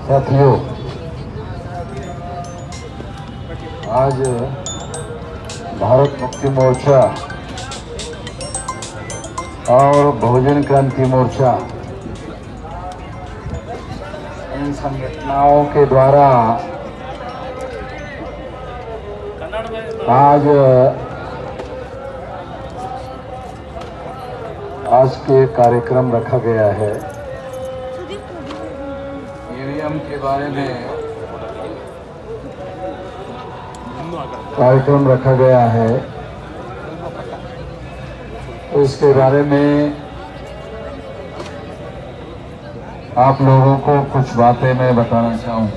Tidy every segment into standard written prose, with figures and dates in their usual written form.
साथियों, आज भारत मुक्ति मोर्चा और बहुजन क्रांति मोर्चा इन संगठनों के द्वारा आज के कार्यक्रम रखा गया है। ईवीएम के बारे में कार्यक्रम रखा गया है, तो इसके बारे में आप लोगों को कुछ बातें मैं बताना चाहूँ।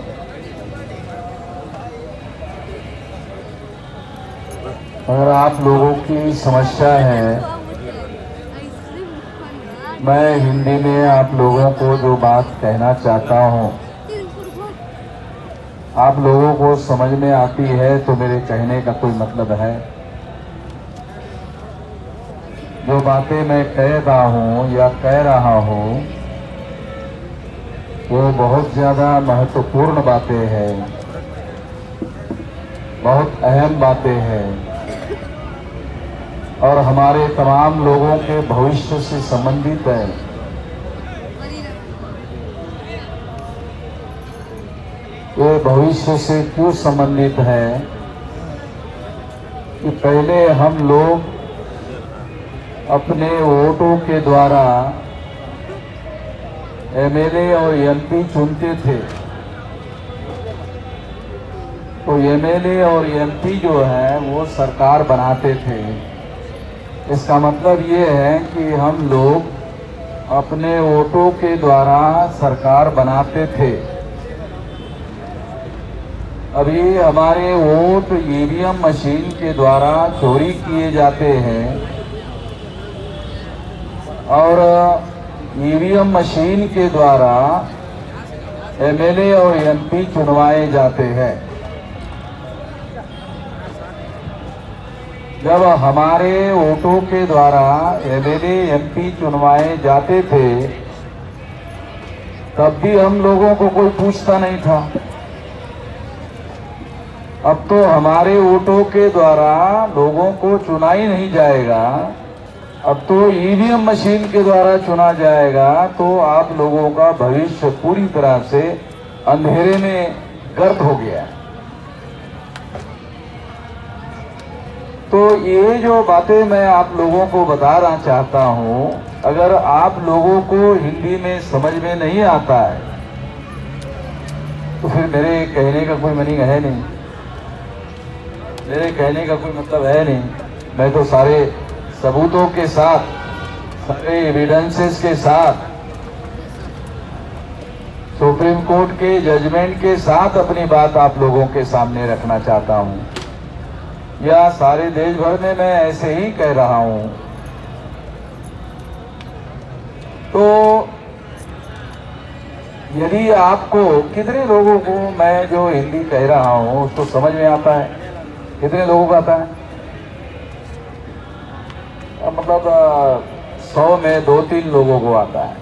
अगर आप लोगों की समस्या है, मैं हिंदी में आप लोगों को जो बात कहना चाहता हूँ आप लोगों को समझ में आती है तो मेरे कहने का कोई मतलब है। जो बातें मैं कह रहा हूँ या कह रहा हूँ वो बहुत ज़्यादा महत्वपूर्ण बातें हैं, बहुत अहम बातें हैं और हमारे तमाम लोगों के भविष्य से संबंधित है। ये भविष्य से क्यों संबंधित है कि पहले हम लोग अपने वोटों के द्वारा एमएलए और एमपी चुनते थे, तो एमएलए और एमपी जो है वो सरकार बनाते थे। इसका मतलब ये है कि हम लोग अपने वोटों के द्वारा सरकार बनाते थे। अभी हमारे वोट ईवीएम मशीन के द्वारा चोरी किए जाते हैं और ईवीएम मशीन के द्वारा एमएलए और एमपी चुनवाए जाते हैं। जब हमारे वोटों के द्वारा एमएलए एमपी चुनवाए जाते थे तब भी हम लोगों को कोई पूछता नहीं था। अब तो हमारे वोटों के द्वारा लोगों को चुना ही नहीं जाएगा, अब तो ईवीएम मशीन के द्वारा चुना जाएगा। तो आप लोगों का भविष्य पूरी तरह से अंधेरे में गर्क हो गया। तो ये जो बातें मैं आप लोगों को बताना चाहता हूँ, अगर आप लोगों को हिंदी में समझ में नहीं आता है तो फिर मेरे कहने का कोई मीनिंग है नहीं, मेरे कहने का कोई मतलब है नहीं। मैं तो सारे सबूतों के साथ, सारे एविडेंसेस के साथ, सुप्रीम कोर्ट के जजमेंट के साथ अपनी बात आप लोगों के सामने रखना चाहता हूँ। या सारे देश भर में मैं ऐसे ही कह रहा हूँ। तो यदि आपको, कितने लोगों को मैं जो हिंदी कह रहा हूँ उसको समझ में आता है? कितने लोगों को आता है? मतलब 100 में 2-3 लोगों को आता है।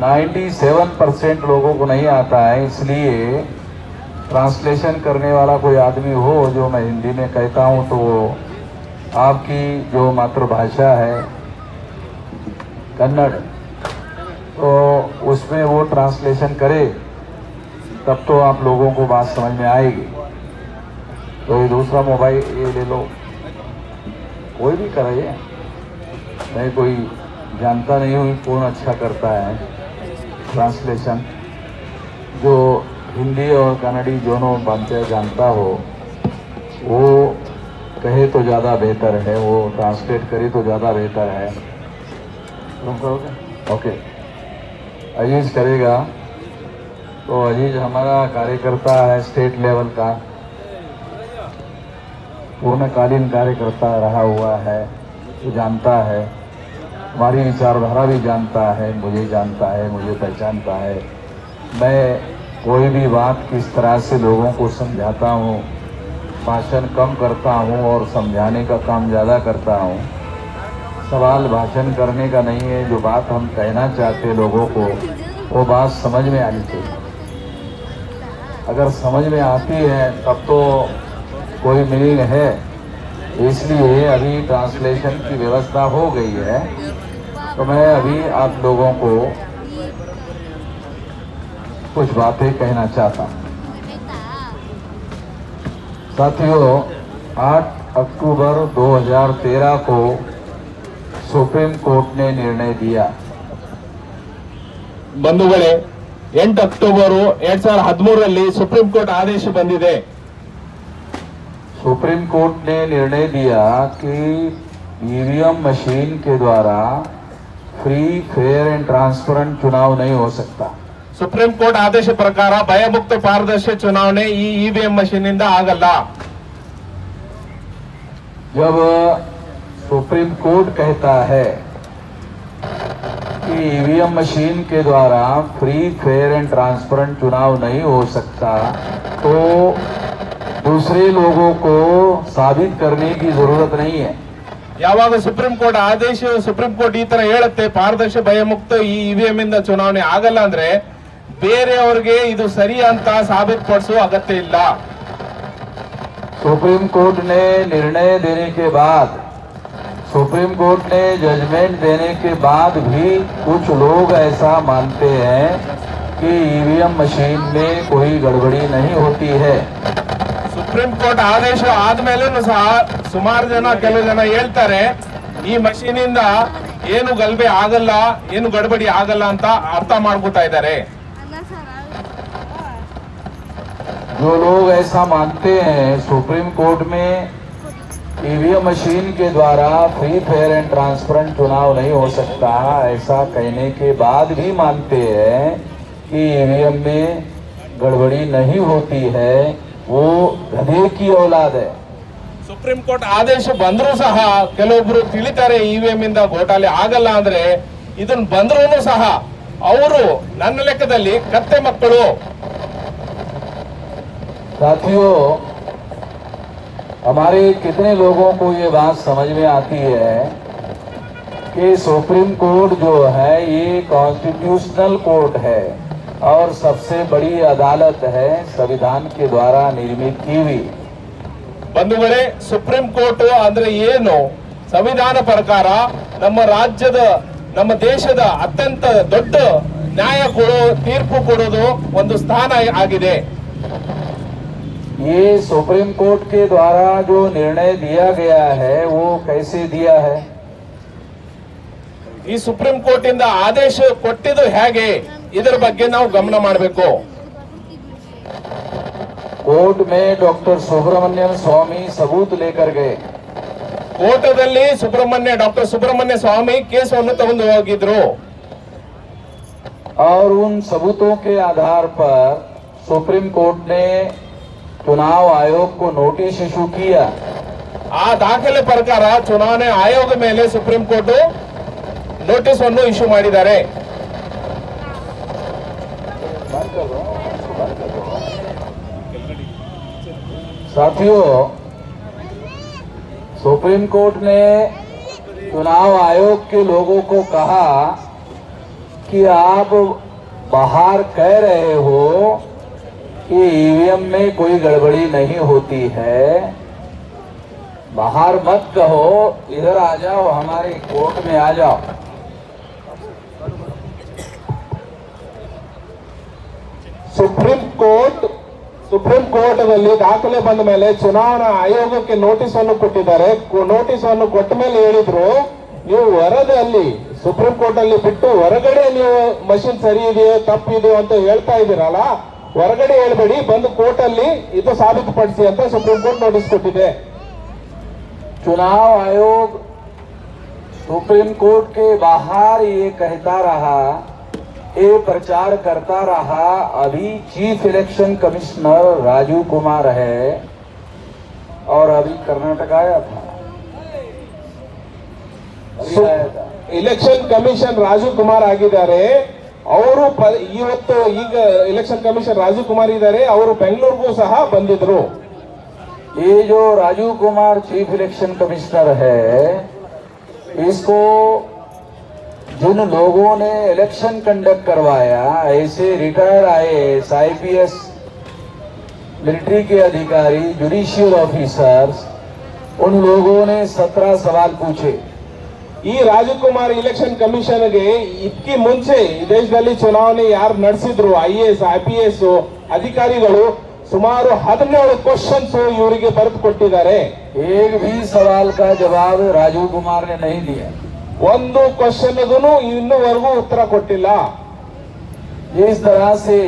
97% लोगों को नहीं आता है। इसलिए ट्रांसलेशन करने वाला कोई आदमी हो जो मैं हिंदी में कहता हूँ तो वो आपकी जो मातृभाषा है कन्नड़, तो उसमें वो ट्रांसलेशन करे तब तो आप लोगों को बात समझ में आएगी। तो ये दूसरा मोबाइल ये ले लो, कोई भी करे, मैं कोई जानता नहीं हूँ कौन अच्छा करता है ट्रांसलेशन। जो हिंदी और कन्नड़ी दोनों बातें जानता हो वो कहे तो ज़्यादा बेहतर है, वो ट्रांसलेट करे तो ज़्यादा बेहतर है। तुम करोगे? ओके, अजीज करेगा। तो अजीज हमारा कार्यकर्ता है स्टेट लेवल का, पूर्णकालीन कार्यकर्ता रहा हुआ है, वो जानता है, हमारी विचारधारा भी जानता है, मुझे जानता है, मुझे पहचानता है। मैं कोई भी बात किस तरह से लोगों को समझाता हूँ, भाषण कम करता हूँ और समझाने का काम ज़्यादा करता हूँ। सवाल भाषण करने का नहीं है, जो बात हम कहना चाहते लोगों को वो बात समझ में आनी चाहिए। अगर समझ में आती है तब तो कोई मीनिंग है। इसलिए अभी ट्रांसलेशन की व्यवस्था हो गई है, तो मैं अभी आप लोगों को कुछ बातें कहना चाहता हूँ। साथियों, 8 अक्टूबर 2013 को सुप्रीम कोर्ट ने निर्णय दिया। ಬಂಧುಗಳೇ, 8 ಅಕ್ಟೋಬರ್ 2013ರಲ್ಲಿ ಸುಪ್ರೀಂ ಕೋರ್ಟ್ ಆದೇಶ ಬಂದಿದೆ. सुप्रीम कोर्ट ने निर्णय दिया कि ईवीएम मशीन के द्वारा फ्री, फेयर एंड ट्रांसपेरेंट चुनाव नहीं हो सकता। ಸುಪ್ರೀಂ ಕೋರ್ಟ್ ಆದೇಶ ಪ್ರಕಾರ ಭಯಮುಕ್ತ ಪಾರದರ್ಶಿ ಚುನಾವಣೆ ಈ ಇವಿಎಂ ಮಷೀನ್ ಇಂದ ಆಗಲ್ಲ. जब सुप्रीम कोर्ट कहता है कि ईवीएम मशीन के द्वारा फ्री, फेयर एंड ट्रांसपेरेंट चुनाव नहीं हो सकता, तो दूसरे लोगों को साबित करने की जरूरत नहीं है। ಯಾವಾಗ ಸುಪ್ರೀಂ ಕೋರ್ಟ್ ಆದೇಶ ಸುಪ್ರೀಂ ಕೋರ್ಟ್ ಈ ತರ ಹೇಳುತ್ತೆ ಪಾರದರ್ಶಿ ಭಯಮುಕ್ತ ಈ ಇವಿಎಂ ಇಂದ ಚುನಾವಣೆ ಆಗಲ್ಲ ಅಂದ್ರೆ ಬೇರೆಯವರಿಗೆ ಇದು ಸರಿ ಅಂತ ಸಾಬೀತುಪಡಿಸುವ ಅಗತ್ಯ ಇಲ್ಲ. सुप्रीम कोर्ट ने निर्णय देने के बाद, सुप्रीम कोर्ट ने जजमेंट देने के बाद भी कुछ लोग ऐसा मानते हैं कि ईवीएम मशीन में कोई गड़बड़ी नहीं होती है। ಸುಪ್ರೀಂ ಕೋರ್ಟ್ ಆದೇಶ ಆದ್ಮೇಲೂ ಸಹ ಸುಮಾರು ಜನ, ಕೆಲವು ಜನ ಹೇಳ್ತಾರೆ ಈ ಮಷೀನ್ ಇಂದ ಏನು ಗಲಭೆ ಆಗಲ್ಲ, ಏನು ಗಡಬಡಿ ಆಗಲ್ಲ ಅಂತ ಅರ್ಥ ಮಾಡ್ಕೊತಾ ಇದ್ದಾರೆ. जो लोग ऐसा मानते हैं सुप्रीम कोर्ट में ईवीएम मशीन के द्वारा फ्री, फेयर एंड ट्रांसपेरेंट चुनाव नहीं हो सकता, ऐसा कहने के बाद भी मानते हैं कि ईवीएम में गड़बड़ी नहीं होती है, वो गधे की औलाद है। ಸುಪ್ರೀಂ ಕೋರ್ಟ್ ಆದೇಶ ಬಂದರೂ ಸಹ ಕೆಲವೊಬ್ರು ತಿಳಿತಾರೆ ಇವಿಎಂ ಇಂದ ಘೋಟಾಲೆ ಆಗಲ್ಲ ಅಂದ್ರೆ, ಇದನ್ನ ಬಂದ್ರೂ ಸಹ ಅವರು ನನ್ನ ಲೆಕ್ಕದಲ್ಲಿ ಕತ್ತೆ ಮಕ್ಕಳು. साथियों, हमारे कितने लोगों को ये बात समझ में आती है कि सुप्रीम कोर्ट जो है ये कॉन्स्टिट्यूशनल कोर्ट है और सबसे बड़ी अदालत है, संविधान के द्वारा निर्मित की हुई। ಬಂಧುಗಳೇ, ಸುಪ್ರೀಂ ಕೋರ್ಟ್ ಅಂದ್ರೆ ಏನು? ಸಂವಿಧಾನ ಪ್ರಕಾರ ನಮ್ಮ ರಾಜ್ಯದ, ನಮ್ಮ ದೇಶದ ಅತ್ಯಂತ ದೊಡ್ಡ ನ್ಯಾಯ ತೀರ್ಪು ಕೊಡೋದು ಒಂದು ಸ್ಥಾನ ಆಗಿದೆ. ये सुप्रीम कोर्ट के द्वारा जो निर्णय दिया गया है वो कैसे दिया है? ಈ ಸುಪ್ರೀಂ ಕೋರ್ಟ್ ಇಂದ ಆದೇಶ ಕೊಟ್ಟಿದ್ದು ಹೇಗೆ, ಇದರ ಬಗ್ಗೆ ನಾವು ಗಮನ ಮಾಡಬೇಕು. कोर्ट में डॉक्टर सुब्रमण्यम स्वामी सबूत लेकर गए। ಕೋರ್ಟದಲ್ಲಿ ಡಾಕ್ಟರ್ ಸುಬ್ರಹ್ಮಣ್ಯ ಸ್ವಾಮಿ ಕೇಸನ್ನು ತಗೊಂಡು ಹೋಗಿದ್ರು. और उन सबूतों के आधार पर सुप्रीम कोर्ट ने चुनाव आयोग को नोटिस इशू किया। ಆ ದಾಖಲೆ ಪ್ರಕಾರ ಚುನಾವಣೆ ಆಯೋಗ ಮೇಲೆ ಸುಪ್ರೀಂ ಕೋರ್ಟ್ ನೋಟಿಸ್ ಅನ್ನು ಇಶ್ಯೂ ಮಾಡಿದ್ದಾರೆ. साथियों, सुप्रीम कोर्ट ने चुनाव आयोग के लोगों को कहा कि आप बाहर कह रहे हो कि ईवीएम में कोई गड़बड़ी नहीं होती है, बाहर मत कहो, इधर आ जाओ, हमारे कोर्ट में आ जाओ। ಸುಪ್ರೀಂ ಕೋರ್ಟ್ ನಲ್ಲಿ ದಾಖಲೆ ಬಂದ ಮೇಲೆ ಚುನಾವಣಾ ಆಯೋಗಕ್ಕೆ ನೋಟಿಸ್ ಅನ್ನು ಕೊಟ್ಟಿದ್ದಾರೆ. ನೋಟಿಸ್ ಅನ್ನು ಕೊಟ್ಟ ಮೇಲೆ ಹೇಳಿದ್ರು, ನೀವು ವರದಲ್ಲಿ ಸುಪ್ರೀಂ ಕೋರ್ಟ್ ಅಲ್ಲಿ ಬಿಟ್ಟು ಹೊರಗಡೆ ನೀವು ಮಷಿನ್ ಸರಿ ಇದೆಯೋ ತಪ್ಪಿದೆಯೋ ಅಂತ ಹೇಳ್ತಾ ಇದ್ದೀರಲ್ಲ, ಹೊರಗಡೆ ಹೇಳ್ಬೇಡಿ, ಬಂದು ಕೋರ್ಟ್ ಅಲ್ಲಿ ಇದು ಸಾಬೀತುಪಡಿಸಿ ಅಂತ ಸುಪ್ರೀಂ ಕೋರ್ಟ್ ನೋಟಿಸ್ ಕೊಟ್ಟಿದೆ. चुनाव आयोग सुप्रीम कोर्ट के बाहर ये कहता रहा, ये प्रचार करता रहा। अभी chief election commissioner Raju Kumar है और अभी कर्नाटक आया था, ಇಲೆಕ್ಷನ್ ಕಮಿಷನ್ ರಾಜು ಕುಮಾರ್ ಆಗಿದ್ದಾರೆ. ಅವರು ಇವತ್ತು ಈಗ ಇಲೆಕ್ಷನ್ ಕಮಿಷನ್ ರಾಜು ಕುಮಾರ್ ಇದ್ದಾರೆ, ಅವರು ಬೆಂಗಳೂರಿಗೂ ಸಹ ಬಂದಿದ್ರು. ये जो Raju Kumar chief election commissioner है, इसको जिन लोगों ने इलेक्शन कंडक्ट करवाया, ऐसे रिटायर्ड IAS, IPS, मिलिट्री के अधिकारी, जुडिशियल ऑफिसर्स, उन लोगों ने 17 सवाल पूछे। ಈ ರಾಜಕುಮಾರ್ ಇಲೆಕ್ಷನ್ ಕಮಿಷನ್ಗೆ ಇದಕ್ಕೆ ಮುಂಚೆ ಈ ದೇಶದಲ್ಲಿ ಚುನಾವಣೆ ಯಾರು ನಡೆಸಿದ್ರು IAS IPS ಅಧಿಕಾರಿಗಳು ಸುಮಾರು 17 ಕ್ವಶನ್ಸ್ ಇವರಿಗೆ ಬರೆದು ಕೊಟ್ಟಿದ್ದಾರೆ. एक भी सवाल का जवाब राजीव कुमार ने नहीं दिया. ಒಂದು ಕ್ವಶನ್ ಇನ್ನೂವರೆಗೂ ಉತ್ತರ ಕೊಟ್ಟಿಲ್ಲ. इस तरह से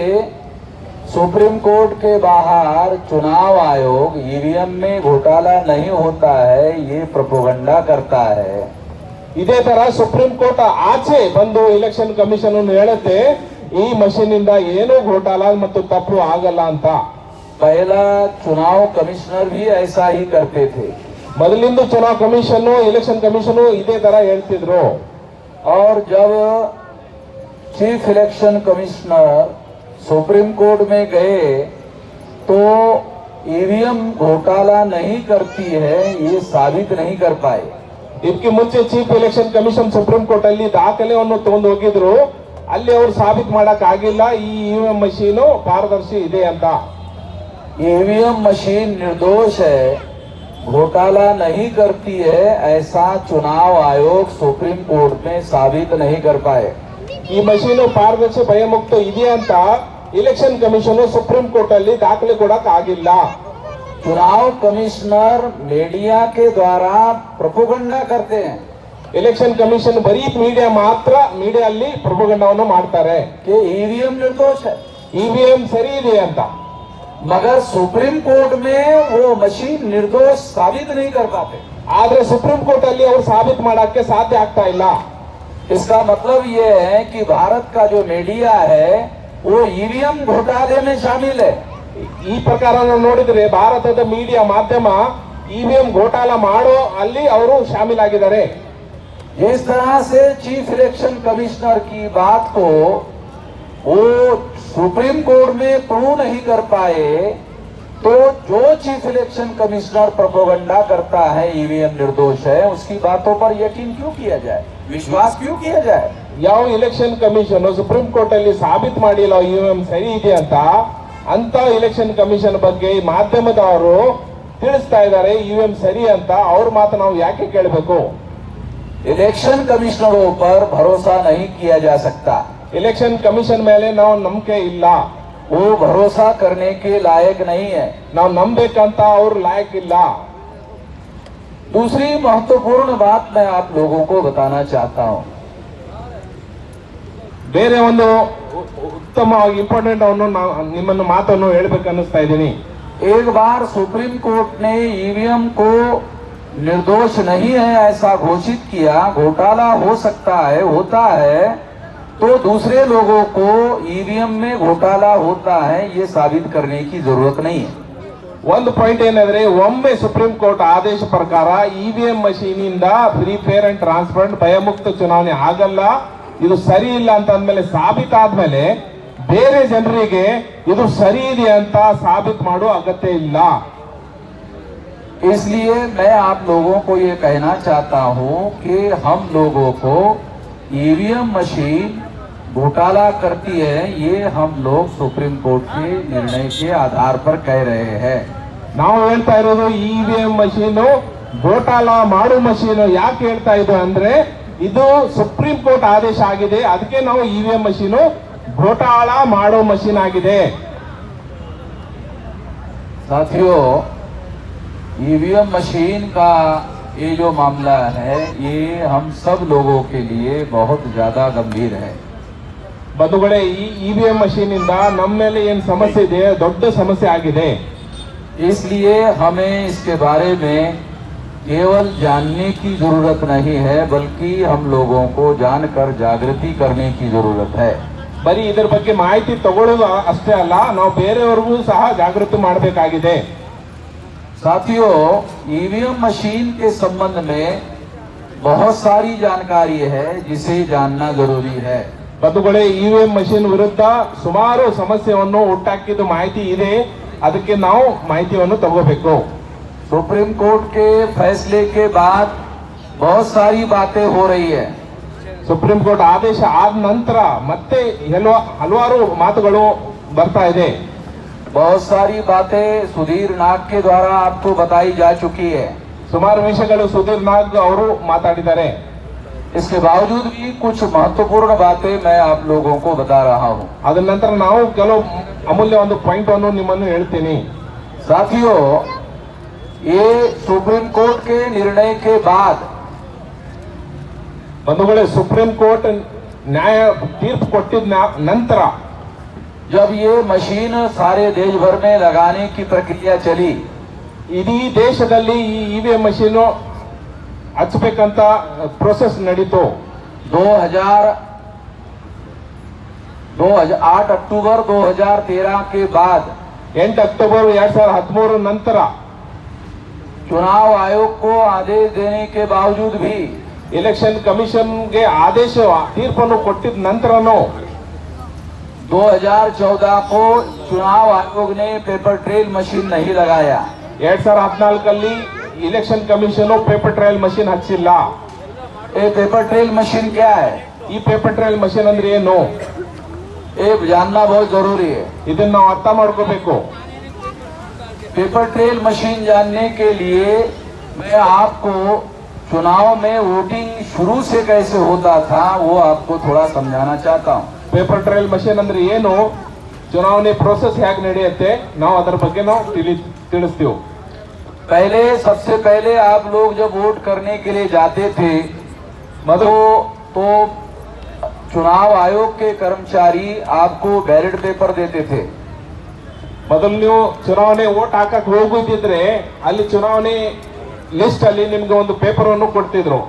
सुप्रीम कोर्ट के बाहर चुनाव आयोग EVM में घोटाला नहीं होता है, ये प्रोपेगेंडा करता है. ಇದೇ ತರ ಸುಪ್ರೀಂ ಕೋರ್ಟ್ ಆಚೆ ಬಂದು ಇಲೆಕ್ಷನ್ ಕಮಿಷನ್ ಹೇಳುತ್ತೆ ಈ ಮಷೀನ್ ಇಂದ ಏನೂ ಘೋಟಾಲ ಮತ್ತು ತಪ್ಪು ಆಗಲ್ಲ ಅಂತ. पहला चुनाव कमिश्नर भी ऐसा ही करते थे. ಮೊದಲಿಂದ ಚುನಾವ್ ಕಮಿಷನ್ ಇಲೆಕ್ಷನ್ ಕಮಿಷನ್ ಇದೇ ತರ ಹೇಳ್ತಿದ್ರು. और जब chief election commissioner supreme court में गए तो EVM घोटाला नहीं करती है, ये साबित नहीं कर पाए. ಇದಕ್ಕೆ ಮುಂಚೆ chief election commission supreme court ಅಲ್ಲಿ ದಾಖಲೆಯನ್ನು ತಗೊಂಡು ಹೋಗಿದ್ರು. ಅಲ್ಲಿ ಅವರು ಸಾಬೀತು ಮಾಡಕ್ ಆಗಿಲ್ಲ ಈ EVM ಮಷೀನು ಪಾರದರ್ಶಿ ಇದೆ ಅಂತ. EVM मशीन निर्दोष है, घोटाला नहीं करती है, ऐसा चुनाव आयोग सुप्रीम कोर्ट में साबित नहीं कर पाए. ಈ ಮಷೀನು ಪಾರದರ್ಶಿ ಭಯಮುಕ್ತ ಇದೆ ಅಂತ ಇಲೆಕ್ಷನ್ ಕಮಿಷನ್ ಸುಪ್ರೀಂ ಕೋರ್ಟ್ ಅಲ್ಲಿ ದಾಖಲೆ ಕೊಡಕ್ ಆಗಿಲ್ಲ. चुनाव कमिश्नर मीडिया के द्वारा प्रोपेगेंडा करते हैं. ಇಲೆಕ್ಷನ್ ಕಮಿಷನ್ ಬರೀ ಮೀಡಿಯಾ ಅಲ್ಲಿ ಪ್ರೊಪಗಂಡವನ್ನು ಮಾಡ್ತಾರೆ कि EVM निर्दोष है, EVM ಸರಿ ಇದೆ ಅಂತ. मगर सुप्रीम कोर्ट में वो मशीन निर्दोष साबित नहीं कर पाते. ಆದ್ರೆ ಸುಪ್ರೀಂ ಕೋರ್ಟ್ ಅಲ್ಲಿ ಅವರು ಸಾಬೀತು ಮಾಡಕ್ಕೆ ಸಾಧ್ಯ ಆಗ್ತಾ ಇಲ್ಲ. इसका मतलब ये है कि भारत का जो मीडिया है वो EVM घोटाले में शामिल है. ಈ ಪ್ರಕಾರ ನಾವು ನೋಡಿದ್ರೆ ಭಾರತದ ಮೀಡಿಯಾ ಮಾಧ್ಯಮ EVM घोटाला ಮಾಡೋ ಅಲ್ಲಿ ಅವರು ಶಾಮಿಲಾಗಿದ್ದಾರೆ. जिस तरह से चीफ इलेक्शन कमिश्नर की बात को वो सुप्रीम कोर्ट में प्रूव नहीं कर पाए, तो जो चीफ इलेक्शन कमिश्नर प्रोपेगेंडा करता है EVM निर्दोष है, उसकी बातों पर यकीन क्यों किया जाए, विश्वास क्यों किया जाए? ಯಾವ ಇಲೆಕ್ಷನ್ ಕಮಿಷನ್ ಸುಪ್ರೀಂ ಕೋರ್ಟ್ ಅಲ್ಲಿ ಸಾಬೀತು ಮಾಡಿಲ್ಲ EVM ಸರಿ ಇದೆ ಅಂತ ಇಲೆಕ್ಷನ್ ಕಮಿಷನ್ ಬಗ್ಗೆ ಮಾಧ್ಯಮದವರು ತಿಳಿಸ್ತಾ ಇದ್ದಾರೆ EVM ಸರಿ ಅಂತ. ಅವ್ರ ಮಾತು ನಾವು ಯಾಕೆ ಕೇಳಬೇಕು? इलेक्शन कमिश्नरों पर भरोसा नहीं किया जा सकता. इलेक्शन कमीशन ಮೇಲೆ ನಾವು ನಂಬಿಕೆ ಇಲ್ಲ. वो भरोसा करने के लायक नहीं है. ನಾವು ನಂಬಬೇಕಂತ ಅವ್ರ ಲಾಯಕ್ ಇಲ್ಲ. दूसरी महत्वपूर्ण बात मैं आप लोगों को बताना चाहता हूं. ಬೇರೆ ಒಂದು ಉತ್ತಮವಾಗಿ ಇಂಪಾರ್ಟೆಂಟ್ ನಿಮ್ಮನ್ನು ಮಾತನ್ನು ಹೇಳಬೇಕನ್ನಿಸ್ತಾ ಇದ್ದೀನಿ. एक बार सुप्रीम कोर्ट ने EVM को निर्दोष नहीं है ऐसा घोषित किया, घोटाला हो सकता है, होता है, तो दूसरे लोगों को EVM में घोटाला होता है ये साबित करने की जरूरत नहीं है. ಒಂದು ಪಾಯಿಂಟ್ ಏನಂದ್ರೆ ಒಮ್ಮೆ ಸುಪ್ರೀಂ ಕೋರ್ಟ್ ಆದೇಶ ಪ್ರಕಾರ EVM ಮಷೀನ್ ಇಂದ ಫ್ರೀ ಫೇರ್ ಅಂಡ್ ಟ್ರಾನ್ಸ್ಪರೆಂಟ್ ಭಯಮುಕ್ತ ಚುನಾವಣೆ ಆಗಲ್ಲ, ಇದು ಸರಿ ಇಲ್ಲ ಅಂತ ಅಂದ್ಮೇಲೆ ಸಾಬೀತಾದ್ಮೇಲೆ ಬೇರೆ ಜನರಿಗೆ ಇದು ಸರಿ ಇದೆ ಅಂತ ಸಾಬೀತು ಮಾಡೋ ಅಗತ್ಯ ಇಲ್ಲ. इसलिए मैं आप लोगों को ये कहना चाहता हूं कि हम लोगों को EVM मशीन घोटाला करती है, ये हम लोग सुप्रीम कोर्ट के निर्णय के आधार पर कह रहे हैं. ನಾವು ಹೇಳ್ತಾ ಇರೋದು EVM ಮಷೀನು ಘೋಟಾಲ ಮಾಡೋ ಮಷೀನು. ಯಾಕೆ ಹೇಳ್ತಾ ಇದ್ದು ಅಂದ್ರೆ ಇದು ಸುಪ್ರೀಂ ಕೋರ್ಟ್ ಆದೇಶ ಆಗಿದೆ, ಅದಕ್ಕೆ ನಾವು EVM ಮಷೀನು घोटाला ಮಾಡೋ ಮಷೀನ್ ಆಗಿದೆ. साथियों, EVM मशीन का ये जो मामला है ये हम सब लोगों के लिए बहुत ज्यादा गंभीर है. ಬಂಧುಗಳೇ, ಈ EVM ಮಷೀನ್ ಇಂದ ನಮ್ಮ ಮೇಲೆ ಏನು ಸಮಸ್ಯೆ ಇದೆ, ದೊಡ್ಡ ಸಮಸ್ಯೆ ಆಗಿದೆ. इसलिए हमें इसके बारे में केवल जानने की जरूरत नहीं है, बल्कि हम लोगों को जानकर जागृति करने की जरूरत है. ಬರೀ ಇದರ ಬಗ್ಗೆ ಮಾಹಿತಿ ತಗೊಳ್ಳೋದು ಅಷ್ಟೇ ಅಲ್ಲ, ನಾವು ಬೇರೆಯವರಿಗೂ ಸಹ ಜಾಗೃತಿ ಮಾಡಬೇಕಾಗಿದೆ. साथियों, EVM मशीन के संबंध में बहुत सारी जानकारी है जिसे जानना जरूरी है. ಬಂಧುಗಳೇ, EVM ಮಷೀನ್ ವಿರುದ್ಧ ಸುಮಾರು ಸಮಸ್ಯೆಯನ್ನು ಹುಟ್ಟಾಕಿದ ಮಾಹಿತಿ ಇದೆ, ಅದಕ್ಕೆ ನಾವು ಮಾಹಿತಿಯನ್ನು ತಗೋಬೇಕು. सुप्रीम कोर्ट के फैसले के बाद बहुत सारी बातें हो रही है. ಸುಪ್ರೀಂ ಕೋರ್ಟ್ ಆದೇಶ ಆದ ನಂತರ ಮತ್ತೆ ಹಲವಾರು ಮಾತುಗಳು ಬರ್ತಾ ಇದೆ. बहुत सारी बातें सुधीर नाग के द्वारा आपको बताई जा चुकी है. ಸುಮಾರು ವಿಷಯಗಳು ಸುಧೀರ್ ನಾಗ್ ಅವರು ಮಾತಾಡಿದ್ದಾರೆ. इसके बावजूद भी कुछ महत्वपूर्ण बातें मैं आप लोगों को बता रहा हूँ. ಅದ ನಂತರ ನಾವು ಕೆಲವು ಅಮೂಲ್ಯ ಒಂದು ಪಾಯಿಂಟ್ ಅನ್ನು ನಿಮ್ಮನ್ನು ಹೇಳ್ತೀನಿ. साथियों, ये सुप्रीम कोर्ट के निर्णय के बाद ಬಂಧುಗಳೇ, ಸುಪ್ರೀಂ ಕೋರ್ಟ್ ನ್ಯಾಯ ತೀರ್ಪು ಕೊಟ್ಟಿದ್ದ ನಂತರ जब ये मशीन सारे देश भर में लगाने की प्रक्रिया चली, ಇಡೀ ದೇಶದಲ್ಲಿ ಈ ಇವಿಎಂ ಮಷೀನು ಹಚ್ಚಬೇಕಂತ ಪ್ರೋಸೆಸ್ ನಡೀತು. 8 अक्टूबर 2013 के बाद 8 ಅಕ್ಟೋಬರ್ 2013 ನಂತರ चुनाव आयोग को आदेश देने के बावजूद भी, इलेक्शन कमीशनಗೆ ಆದೇಶ ತೀರ್ಪನ್ನು ಕೊಟ್ಟಿದ ನಂತರನೂ 2014 को चुनाव आयोग ने पेपर ट्रेल मशीन नहीं लगाया. 2014 election commission paper trial machine हच्चिಲ್ಲ. ये पेपर ट्रेल मशीन क्या है? ಈ ಪೇಪರ್ ಟ್ರಯಲ್ ಮಷೀನ್ ಅಂದ್ರೆ ಏನು? ये जानना बहुत जरूरी है. ಇದನ್ನ ನಾವು ಅರ್ಥ ಮಾಡ್ಕೋಬೇಕು. पेपर ट्रेल मशीन जानने के लिए मैं आपको चुनाव में वोटिंग शुरू से कैसे होता था वो आपको थोड़ा समझाना चाहता हूँ. ಪೇಪರ್ ಟ್ರಯಲ್ ಮಷೀನ್ ಅಂದ್ರೆ ಏನು, ಚುನಾವಣೆ ಪ್ರೋಸೆಸ್ ಹೇಗೆ ನಡೆಯುತ್ತೆ, ನಾವು ಅದರ ಬಗ್ಗೆ ನಾವು ತಿಳಿಸ್ತೀವಿ. पहले सबसे पहले आप लोग जब वोट करने के लिए जाते थे तो चुनाव आयोग के कर्मचारी आपको बैलेट पेपर देते थे. ಮೊದಲು ನೀವು ಚುನಾವಣೆ ವೋಟ್ ಹಾಕಕ್ ಹೋಗುತ್ತಿದ್ರೆ ಅಲ್ಲಿ ಚುನಾವಣೆ ಲಿಸ್ಟ್ ಅಲ್ಲಿ ನಿಮ್ಗೆ ಒಂದು ಪೇಪರ್ ಅನ್ನು ಕೊಡ್ತಿದ್ರು.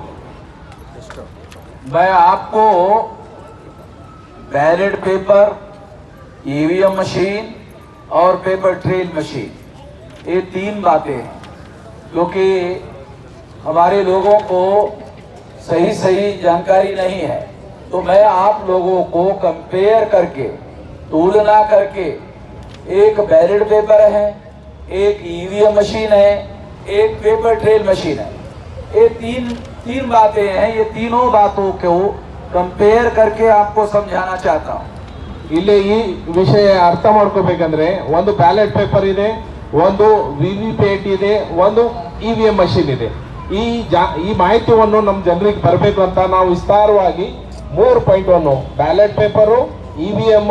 मैं आपको बैलेट पेपर, ईवीएम मशीन और पेपर ट्रेल मशीन, ये 3 बातें हैं क्योंकि हमारे लोगों को सही जानकारी नहीं है. तो मैं आप लोगों को कंपेयर करके, तुलना करके, एक बैलेट पेपर है, एक ईवीएम मशीन है, एक पेपर ट्रेल मशीन है, ये तीन बातें हैं. ये तीनों बातों को कंपेयर करके आपको समझाना चाहता हूँ. ಇಲ್ಲಿ ಈ ವಿಷಯ ಅರ್ಥ ಮಾಡ್ಕೋಬೇಕಂದ್ರೆ ಒಂದು ಬ್ಯಾಲೆಟ್ ಪೇಪರ್ ಇದೆ, ಒಂದು ವಿವಿಪ್ಯಾಟ್ ಇದೆ, ಒಂದು ಇವಿಎಂ ಮಷೀನ್ ಇದೆ. ಈ ಮಾಹಿತಿಯನ್ನು ನಮ್ಮ ಜನರಿಗೆ ಬರಬೇಕು ಅಂತ ನಾವು ವಿಸ್ತಾರವಾಗಿ 3 ಪಾಯಿಂಟ್ ಬ್ಯಾಲೆಟ್ ಪೇಪರು, ಇವಿಎಂ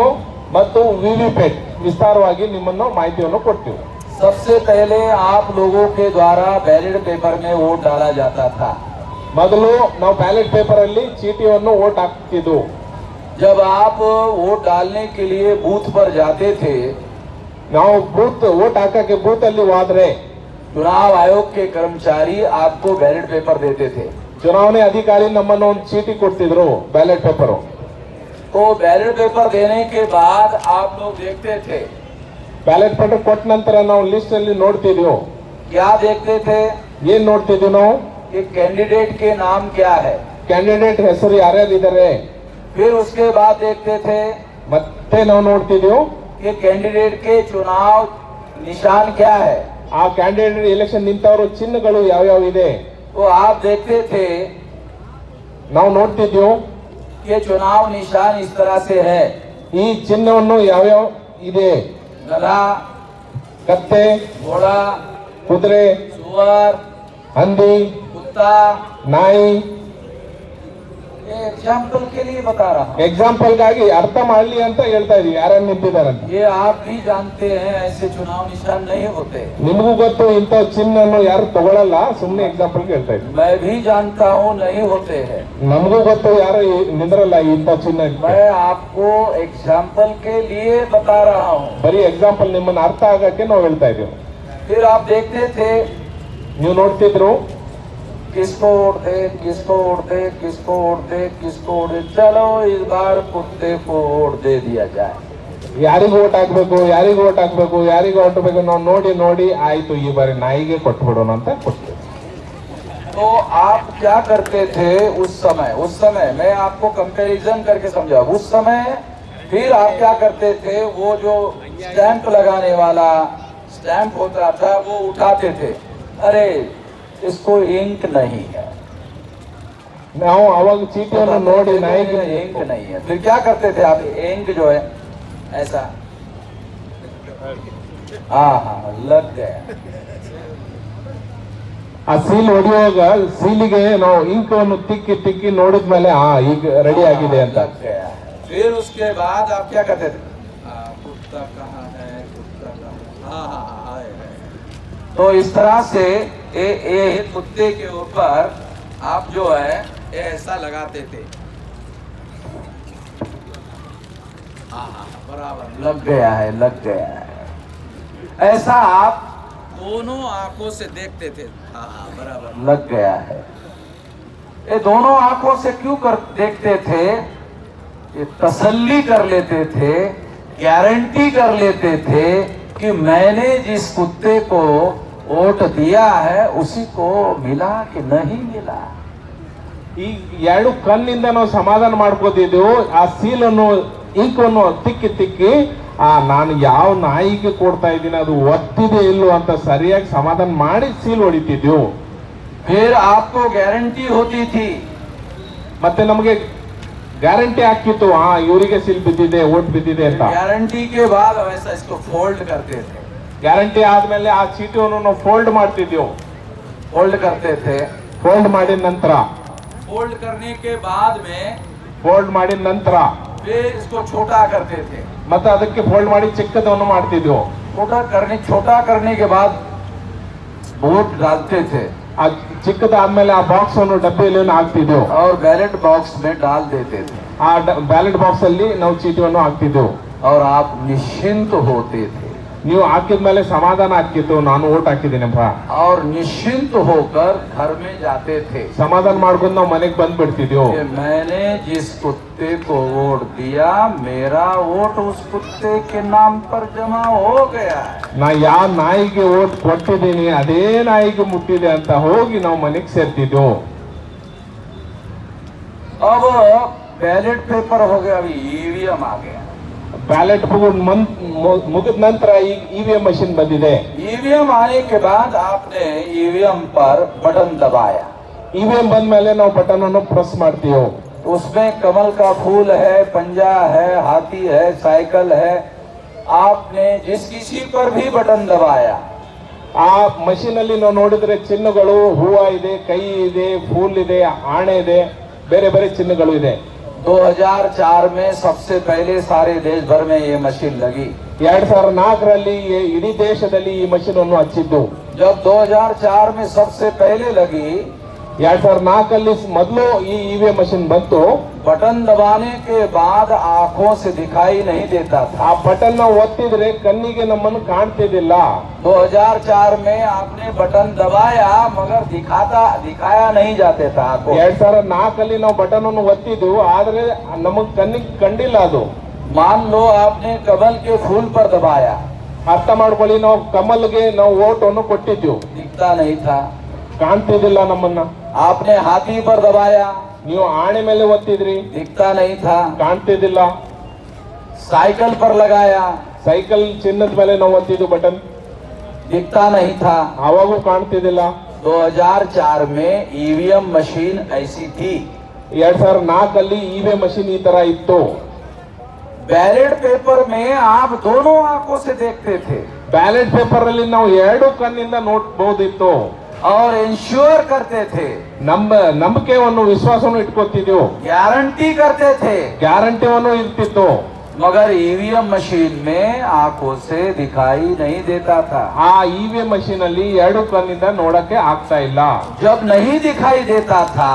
ಮತ್ತು ವಿವಿಪ್ಯಾಟ್ ವಿಸ್ತಾರವಾಗಿ ನಿಮ್ಮನ್ನು ಮಾಹಿತಿಯನ್ನು ಕೊಡ್ತೀವಿ. सबसे पहले आप लोगों के द्वारा बैलेट पेपर में वोट डाला जाता था. ಮೊದಲು ನಾವು ಬ್ಯಾಲೆಟ್ ಪೇಪರ್ ಅಲ್ಲಿ ಚೀಟಿಯನ್ನು ವೋಟ್ ಹಾಕ್ತಿದ್ವು. जब आप वोट डालने के लिए बूथ पर जाते थे, ನಾವು ಬೂತ್ ವೋಟ್ ಹಾಕಕ್ಕೆ ಬೂತ್ ಅಲ್ಲಿ ಹೋದ್ರೆ चुनाव आयोग के कर्मचारी आपको बैलेट पेपर देते थे. ಚುನಾವಣೆ ಅಧಿಕಾರಿ ನಮ್ಮನ್ನು ಒಂದು ಚೀಟಿ ಕೊಡ್ತಿದ್ರು, ಬ್ಯಾಲೆಟ್ ಪೇಪರ್. तो बैलेट पेपर देने के बाद आप लोग देखते थे, ಬ್ಯಾಲೆಟ್ ಪೇಪರ್ ಕೊಟ್ಟ ನಂತರ ನಾವು ಲಿಸ್ಟ್ ಅಲ್ಲಿ ನೋಡ್ತಿದ್ವಿ. क्या देखते थे? ಏನ್ ನೋಡ್ತಿದ್ವಿ ನಾವು? कि कैंडिडेट के नाम क्या है, ಕ್ಯಾಂಡಿಡೇಟ್ ಹೆಸರು ಯಾರ್ಯಾರಿದ್ದಾರೆ. फिर उसके बाद देखते थे ಮತ್ತೆ ನಾವು ನೋಡ್ತಿದ್ವಿ कि कैंडिडेट के चुनाव निशान क्या है. ಆ ಕ್ಯಾಂಡಿಡೇಟ್ ಎಲೆಕ್ಷನ್ ನಿಂತವರು ಚಿಹ್ನೆಗಳು ಯಾವ್ಯಾವ ಇದೆ. तो आप देखते थे ನಾವು ನೋಡ್ತಿದ್ವಿ कि चुनाव निशान इस तरह से है. ಈ ಚಿಹ್ನವನ್ನು ಯಾವ್ಯಾವ ಇದೆ. गधा, ಕತ್ತೆ, घोड़ा, ಕುದುರೆ, सुअर, ಹಂದಿ, कुत्ता. ನಾಯಿ. ये एग्जाम्पल के लिए बता रहा हूँ. ಎಕ್ಸಾಂಪಲ್ ಗಾಗಿ ಅರ್ಥ ಮಾಡ್ಲಿ ಅಂತ ಹೇಳ್ತಾ ಇದೀವಿ ಯಾರ್ಯಾರು ನಿಂತಿದ್ದಾರಂತ. ये आप भी जानते हैं ऐसे चुनाव निशान नहीं होते. ನಿಮಗೂ ಗೊತ್ತು ಇಂಥ ಚಿಹ್ನನ್ನು ಯಾರು ತಗೊಳ್ಳಲ್ಲ, ಸುಮ್ಮನೆ ಎಕ್ಸಾಂಪಲ್ ಹೇಳ್ತಾ ಇದ್ವಿ. मैं भी जानता हूँ नहीं होते हैं. ನಮಗೂ ಗೊತ್ತು ಯಾರು ನಿಂದ್ರಲ್ಲ ಇಂಥ ಚಿಹ್ನ. मैं आपको एग्जाम्पल के लिए बता रहा हूँ. ಬರೀ ಎಕ್ಸಾಂಪಲ್ ನಿಮ್ಮನ್ನ ಅರ್ಥ ಆಗಕ್ಕೆ ನಾವು ಹೇಳ್ತಾ ಇದೀವಿ. फिर आप देखते थे ನೀವು ನೋಡ್ತಿದ್ರು किसको वोट दे, किसको वोट दे, किसको वोट दे, किसको वोट दे. चलो इस बार कुत्ते को वोट दे दिया जाए. ಯಾರಿಗೂ ಓಟ್ ಹಾಕ್ಬೇಕು, ಯಾರಿಗೂ ಓಟ್ ಹಾಕ್ಬೇಕು, ಯಾರಿಗೂ ಓಟ್ ಬೇಕು ನಾವು ನೋಡಿ ನೋಡಿ ಆಯ್ತು ಈ ಬಾರಿ ನಾಯಿಗೆ ಕೊಟ್ಬಿಡೋಣ ಅಂತ ಕೊಡ್ತೀವಿ. तो आप क्या करते थे उस समय मैं आपको कंपैरिजन करके समझा. उस समय फिर आप क्या करते थे, वो जो स्टैंप लगाने वाला स्टैंप होता था वो उठाते थे. अरे इसको इंक नहीं है, ನಾವು ಅವಾಗ ಚೀಟಿಯನ್ನು ನೋಡಿ ನಾಯಿಗೆ इंक नहीं है, फिर क्या करते थे आप? इंक जो है ऐसा, हाँ हाँ लग गया। ಆ ಸೀಲ್ ಹೊಡೆಯುವಾಗ ಸೀಲಿಗೆ ನಾವು ಇಂಕವನ್ನು ತಿಕ್ಕಿ ತಿಕ್ಕಿ ನೋಡಿದ್ಮೇಲೆ ಈಗ ರೆಡಿ ಆಗಿದೆ ಅಂತ. लग गया। फिर उसके बाद आप क्या करते थे? कुत्ता कहाँ है, कुत्ता कहाँ? हाँ हाँ हाँ है। तो इस तरह से ये कुत्ते के ऊपर आप जो है ये ऐसा लगाते थे। हाँ हाँ बराबर लग गया है, लग गया है। ऐसा आप दोनों आंखों से देखते थे। हाँ हाँ बराबर लग गया है। ये दोनों आंखों से क्यों कर देखते थे? ये तसल्ली कर लेते थे, गारंटी कर लेते थे कि मैंने जिस कुत्ते को वोट दिया है उसी को मिला कि नहीं मिला। ಈ ಎರಡು ಕಣ್ಣಿಂದ ನಾವು ಸಮಾಧಾನ ಮಾಡ್ಕೋತಿದ್ದೆವು. ಆ ಸೀಲನ್ನು ಇಂಕನ್ನು ತಿಕ್ಕಿ ತಿಕ್ಕಿ ನಾನು ಯಾವ ನಾಯಿಗೆ ಕೊಡ್ತಾ ಇದ್ದೀನಿ ಅದು ಒತ್ತಿದೆ ಇಲ್ಲೋ ಅಂತ ಸರಿಯಾಗಿ ಸಮಾಧಾನ ಮಾಡಿ ಸೀಲ್ ಹೊಡಿತಿದ್ದೆವು. फिर आपको गारंटी होती थी, ಮತ್ತೆ ನಮಗೆ ಗ್ಯಾರಂಟಿ ಆಗ್ತಿತ್ತು ಇವರಿಗೆ ಸೀಲ್ ಬಿದ್ದಿದೆ ಓಟ್ ಬಿದ್ದಿದೆ ಅಂತ. गारंटी के बाद वैसा इसको फोल्ड करते थे। ಗ್ಯಾರಂಟಿ ಆದ್ಮೇಲೆ ಆ ಚೀಟಿಯನ್ನು ನಾವು ಫೋಲ್ಡ್ ಮಾಡ್ತಿದ್ದೆವು. फोल्ड करते थे। ಫೋಲ್ಡ್ ಮಾಡಿದ ನಂತರ फोल्ड करने के बाद में ಫೋಲ್ಡ್ ಮಾಡಿದ ನಂತರ फिर इसको छोटा करते थे। ಮತ್ತೆ ಅದಕ್ಕೆ ಫೋಲ್ಡ್ ಮಾಡಿ ಚಿಕ್ಕದನ್ನು ಮಾಡ್ತಿದ್ದೆವು. छोटा करने के बाद वोट डालते थे ಆ ಚಿಕ್ಕದಾದ್ಮೇಲೆ ಆ ಬಾಕ್ಸ್ ಅನ್ನು ಡಬ್ಬಿಯಲ್ಲಿ ಹಾಕ್ತಿದ್ದೆವು. और बैलेट बॉक्स में डाल देते थे ಆ ಬ್ಯಾಲೆಟ್ ಬಾಕ್ಸ್ ಅಲ್ಲಿ ನಾವು ಚೀಟಿಯನ್ನು ಹಾಕ್ತಿದ್ದೆವು. और आप निश्चिंत होते थे ನೀವು ಹಾಕಿದ್ಮೇಲೆ ಸಮಾಧಾನ ಆಗ್ತಿತ್ತು, ನಾನು ಓಟ್ ಹಾಕಿದ್ದೀನಪ್ಪ. और निश्चिंत होकर घर में जाते थे। ಸಮಾಧಾನ ಮಾಡ್ಕೊಂಡು ನಾವು ಮನೆಗೆ ಬಂದ್ಬಿಡ್ತಿದ್ದೆವು. कि मैंने जिस कुत्ते को वोट दिया मेरा वोट उस कुत्ते के नाम पर जमा हो गया है। ನಾ ಯಾವ ನಾಯಿಗೆ ಓಟ್ ಕೊಟ್ಟಿದ್ದೀನಿ ಅದೇ ನಾಯಿಗೆ ಮುಟ್ಟಿದೆ ಅಂತ ಹೋಗಿ ನಾವು ಮನೆಗೆ ಸೇರ್ತಿದ್ದೆವು. अब बैलेट पेपर हो गया, अभी ईवीएम आ गया। ಬ್ಯಾಲೆಟ್ ಮುಗಿದ ನಂತರ ಈಗ ಇವಿಎಂ ಮಷಿನ್ ಬಂದಿದೆ. ईवीएम आने के बाद आपने ईवीएम पर बटन दबाया। ಇವಿಎಂ ಬಂದ್ಮೇಲೆ ನಾವು ಬಟನ್ ಅನ್ನು ಪ್ರೆಸ್ ಮಾಡ್ತೀವಿ. उसमें कमल का फूल है, पंजा है, हाथी है, साइकिल है। आपने जिस किसी पर भी बटन दबाया, ಆ ಮಷೀನ್ ಅಲ್ಲಿ ನಾವು ನೋಡಿದ್ರೆ ಚಿಹ್ನೆಗಳು, ಹೂವ ಇದೆ, ಕೈ ಇದೆ, ಫೂಲ್ ಇದೆ, ಆಣೆ ಇದೆ, ಬೇರೆ ಬೇರೆ ಚಿಹ್ನೆಗಳು ಇದೆ. 2004 में सबसे पहले सारे देश भर में ये मशीन लगी। 2004ರಲ್ಲಿ ಇಡೀ ದೇಶದಲ್ಲಿ ಈ ಮಷೀನ್ ಅನ್ನು ಹಚ್ಚಿದ್ದು. जब 2004 में सबसे पहले लगी, 2004ರಲ್ಲಿ ಮೊದಲು ಈ ಇವಿಎಂ ಮಷೀನ್ ಬಂತು. बटन दबाने के बाद आंखों से दिखाई नहीं देता था। ಆ ಬಟನ್ ನ ಒತ್ತಿದ್ರೆ ಕಣ್ಣಿಗೆ ನಮ್ಮನ್ನು ಕಾಣ್ತಿದ್ದಿಲ್ಲ. 2004 में आपने बटन दबाया मगर दिखाया नहीं जाते था आपको। 2004ರಲ್ಲಿ ನಾವು ಬಟನ್ ಅನ್ನು ಒತ್ತಿದ್ವು, ಆದ್ರೆ ನಮಗ್ ಕಣ್ಣಿಗೆ ಕಂಡಿಲ್ಲ ಅದು. मान लो आपने कमल के फूल पर दबाया, ಅರ್ಥ ಮಾಡ್ಕೊಳ್ಳಿ, ನಾವು ಕಮಲ್ಗೆ ನಾವು ವೋಟ್ ಅನ್ನು ಕೊಟ್ಟಿದ್ವು, दिखता नहीं था। ಕಾಣ್ತಿದ್ದಿಲ್ಲ ನಮ್ಮನ್ನ. आपने हाथी पर दबाया, ನೀವು ಆಣೆ ಮೇಲೆ ಒತ್ತಿದ್ರಿ, दिखता नहीं था। ಕಾಣ್ತಿದ್ದಿಲ್ಲ. साइकिल पर लगाया, ಸೈಕಲ್ ಚಿನ್ನದ ಮೇಲೆ ನಾವು ಒತ್ತಿದ್ವು ಬಟನ್, दिखता नहीं था। ಅವಾಗೂ ಕಾಣ್ತಿದ್ದಿಲ್ಲ. 2004 में ईवीएम मशीन ऐसी थी। 2004ರಲ್ಲಿ ಇವಿಎಂ ಮಷೀನ್ ಈ ತರ ಇತ್ತು. बैलेट पेपर में आप दोनों आंखों से देखते थे ಬ್ಯಾಲೆಟ್ ಪೇಪರ್ ಅಲ್ಲಿ ನಾವು ಎರಡು ಕಣ್ಣಿಂದ ನೋಡಬಹುದಿತ್ತು. और इंश्योर करते थे, ನಂಬಿಕೆಯನ್ನು ವಿಶ್ವಾಸವನ್ನು ಇಟ್ಕೊತಿದ್ದೆವು, गारंटी करते थे। ಗ್ಯಾರಂಟಿಯನ್ನು ಇರ್ತಿತ್ತು. मगर ईवीएम मशीन में आंखों से दिखाई नहीं देता था। ಆ ಇವಿಎಂ ಮಷೀನ್ ಅಲ್ಲಿ ಎರಡು ಕಣ್ಣಿಂದ ನೋಡಕ್ಕೆ ಆಗ್ತಾ ಇಲ್ಲ. जब नहीं दिखाई देता था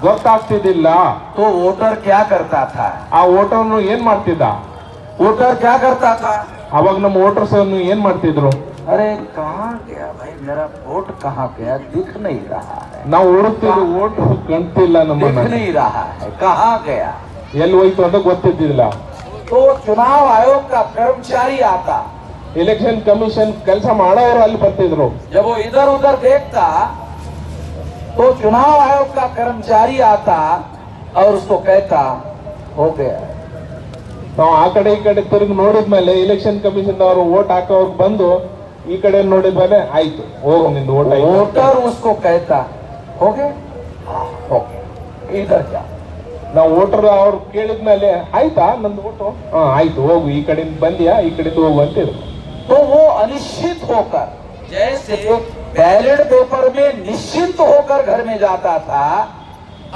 ಗೊತ್ತಾಗ್ತಿದ್ದಿಲ್ಲ. तो वोटर क्या करता था? ಆ ವೋಟರ್ನು ಏನ್ ಮಾಡ್ತಿದ್ದ? वोटर क्या करता था? ಅವಾಗ ನಮ್ಮ ವೋಟರ್ಸ್ ಏನ್ ಮಾಡ್ತಿದ್ರು? अरे कहाँ गया भाई, मेरा वोट कहाँ गया, दिख नहीं रहा है, ನಾವು ಹುಡುಕ್ತಿದ್ವಿ, ವೋಟ್ ಕಾಣ್ತಿಲ್ಲ दिख ನಮ್ಮನ್ನ, नहीं रहा है, कहाँ गया। ಎಲ್ಲಿ ಹೋಯ್ತು ಅಂತ ಗೊತ್ತಿದ್ದಿಲ್ಲ. तो चुनाव आयोग का कर्मचारी आता, इलेक्शन कमीशन ಕೆಲಸ ಮಾಡೋರು ಅಲ್ಲಿ ಬರ್ತಿದ್ರು. जब वो इधर उधर देखता तो चुनाव आयोग का कर्मचारी आता और उसको कहता हो गया। ನಾವು ಆ ಕಡೆ ಈ ಕಡೆ ತಿರುಗಿ ನೋಡಿದ್ಮೇಲೆ ಇಲೆಕ್ಷನ್ ಕಮಿಷನ್ ಅವರು ವೋಟ್ ಹಾಕೋರು ಬಂದು ಈ ಕಡೆ ನೋಡಿದ್ಮೇಲೆ ಆಯ್ತು, ಹೋಗು ನಿಂದು ವೋಟ್ ಆಯ್ತು. वोटर उसको कहता हो गया, हो गया। इधर जा। ನಾವು ವೋಟರ್ ಅವ್ರು ಕೇಳಿದ್ಮೇಲೆ ಆಯ್ತಾ ನಂದು ಓಟು ಆಯ್ತು ಹೋಗು ಈ ಕಡೆಯಿಂದ ಬಂದ್ಯಾ ಈ ಕಡೆಯಿಂದ ಹೋಗು ಅಂತ ಹೇಳಿದ್ರು. तो वो अनिश्चित होकर, जैसे बैलेट पेपर में निश्चित होकर घर में जाता था,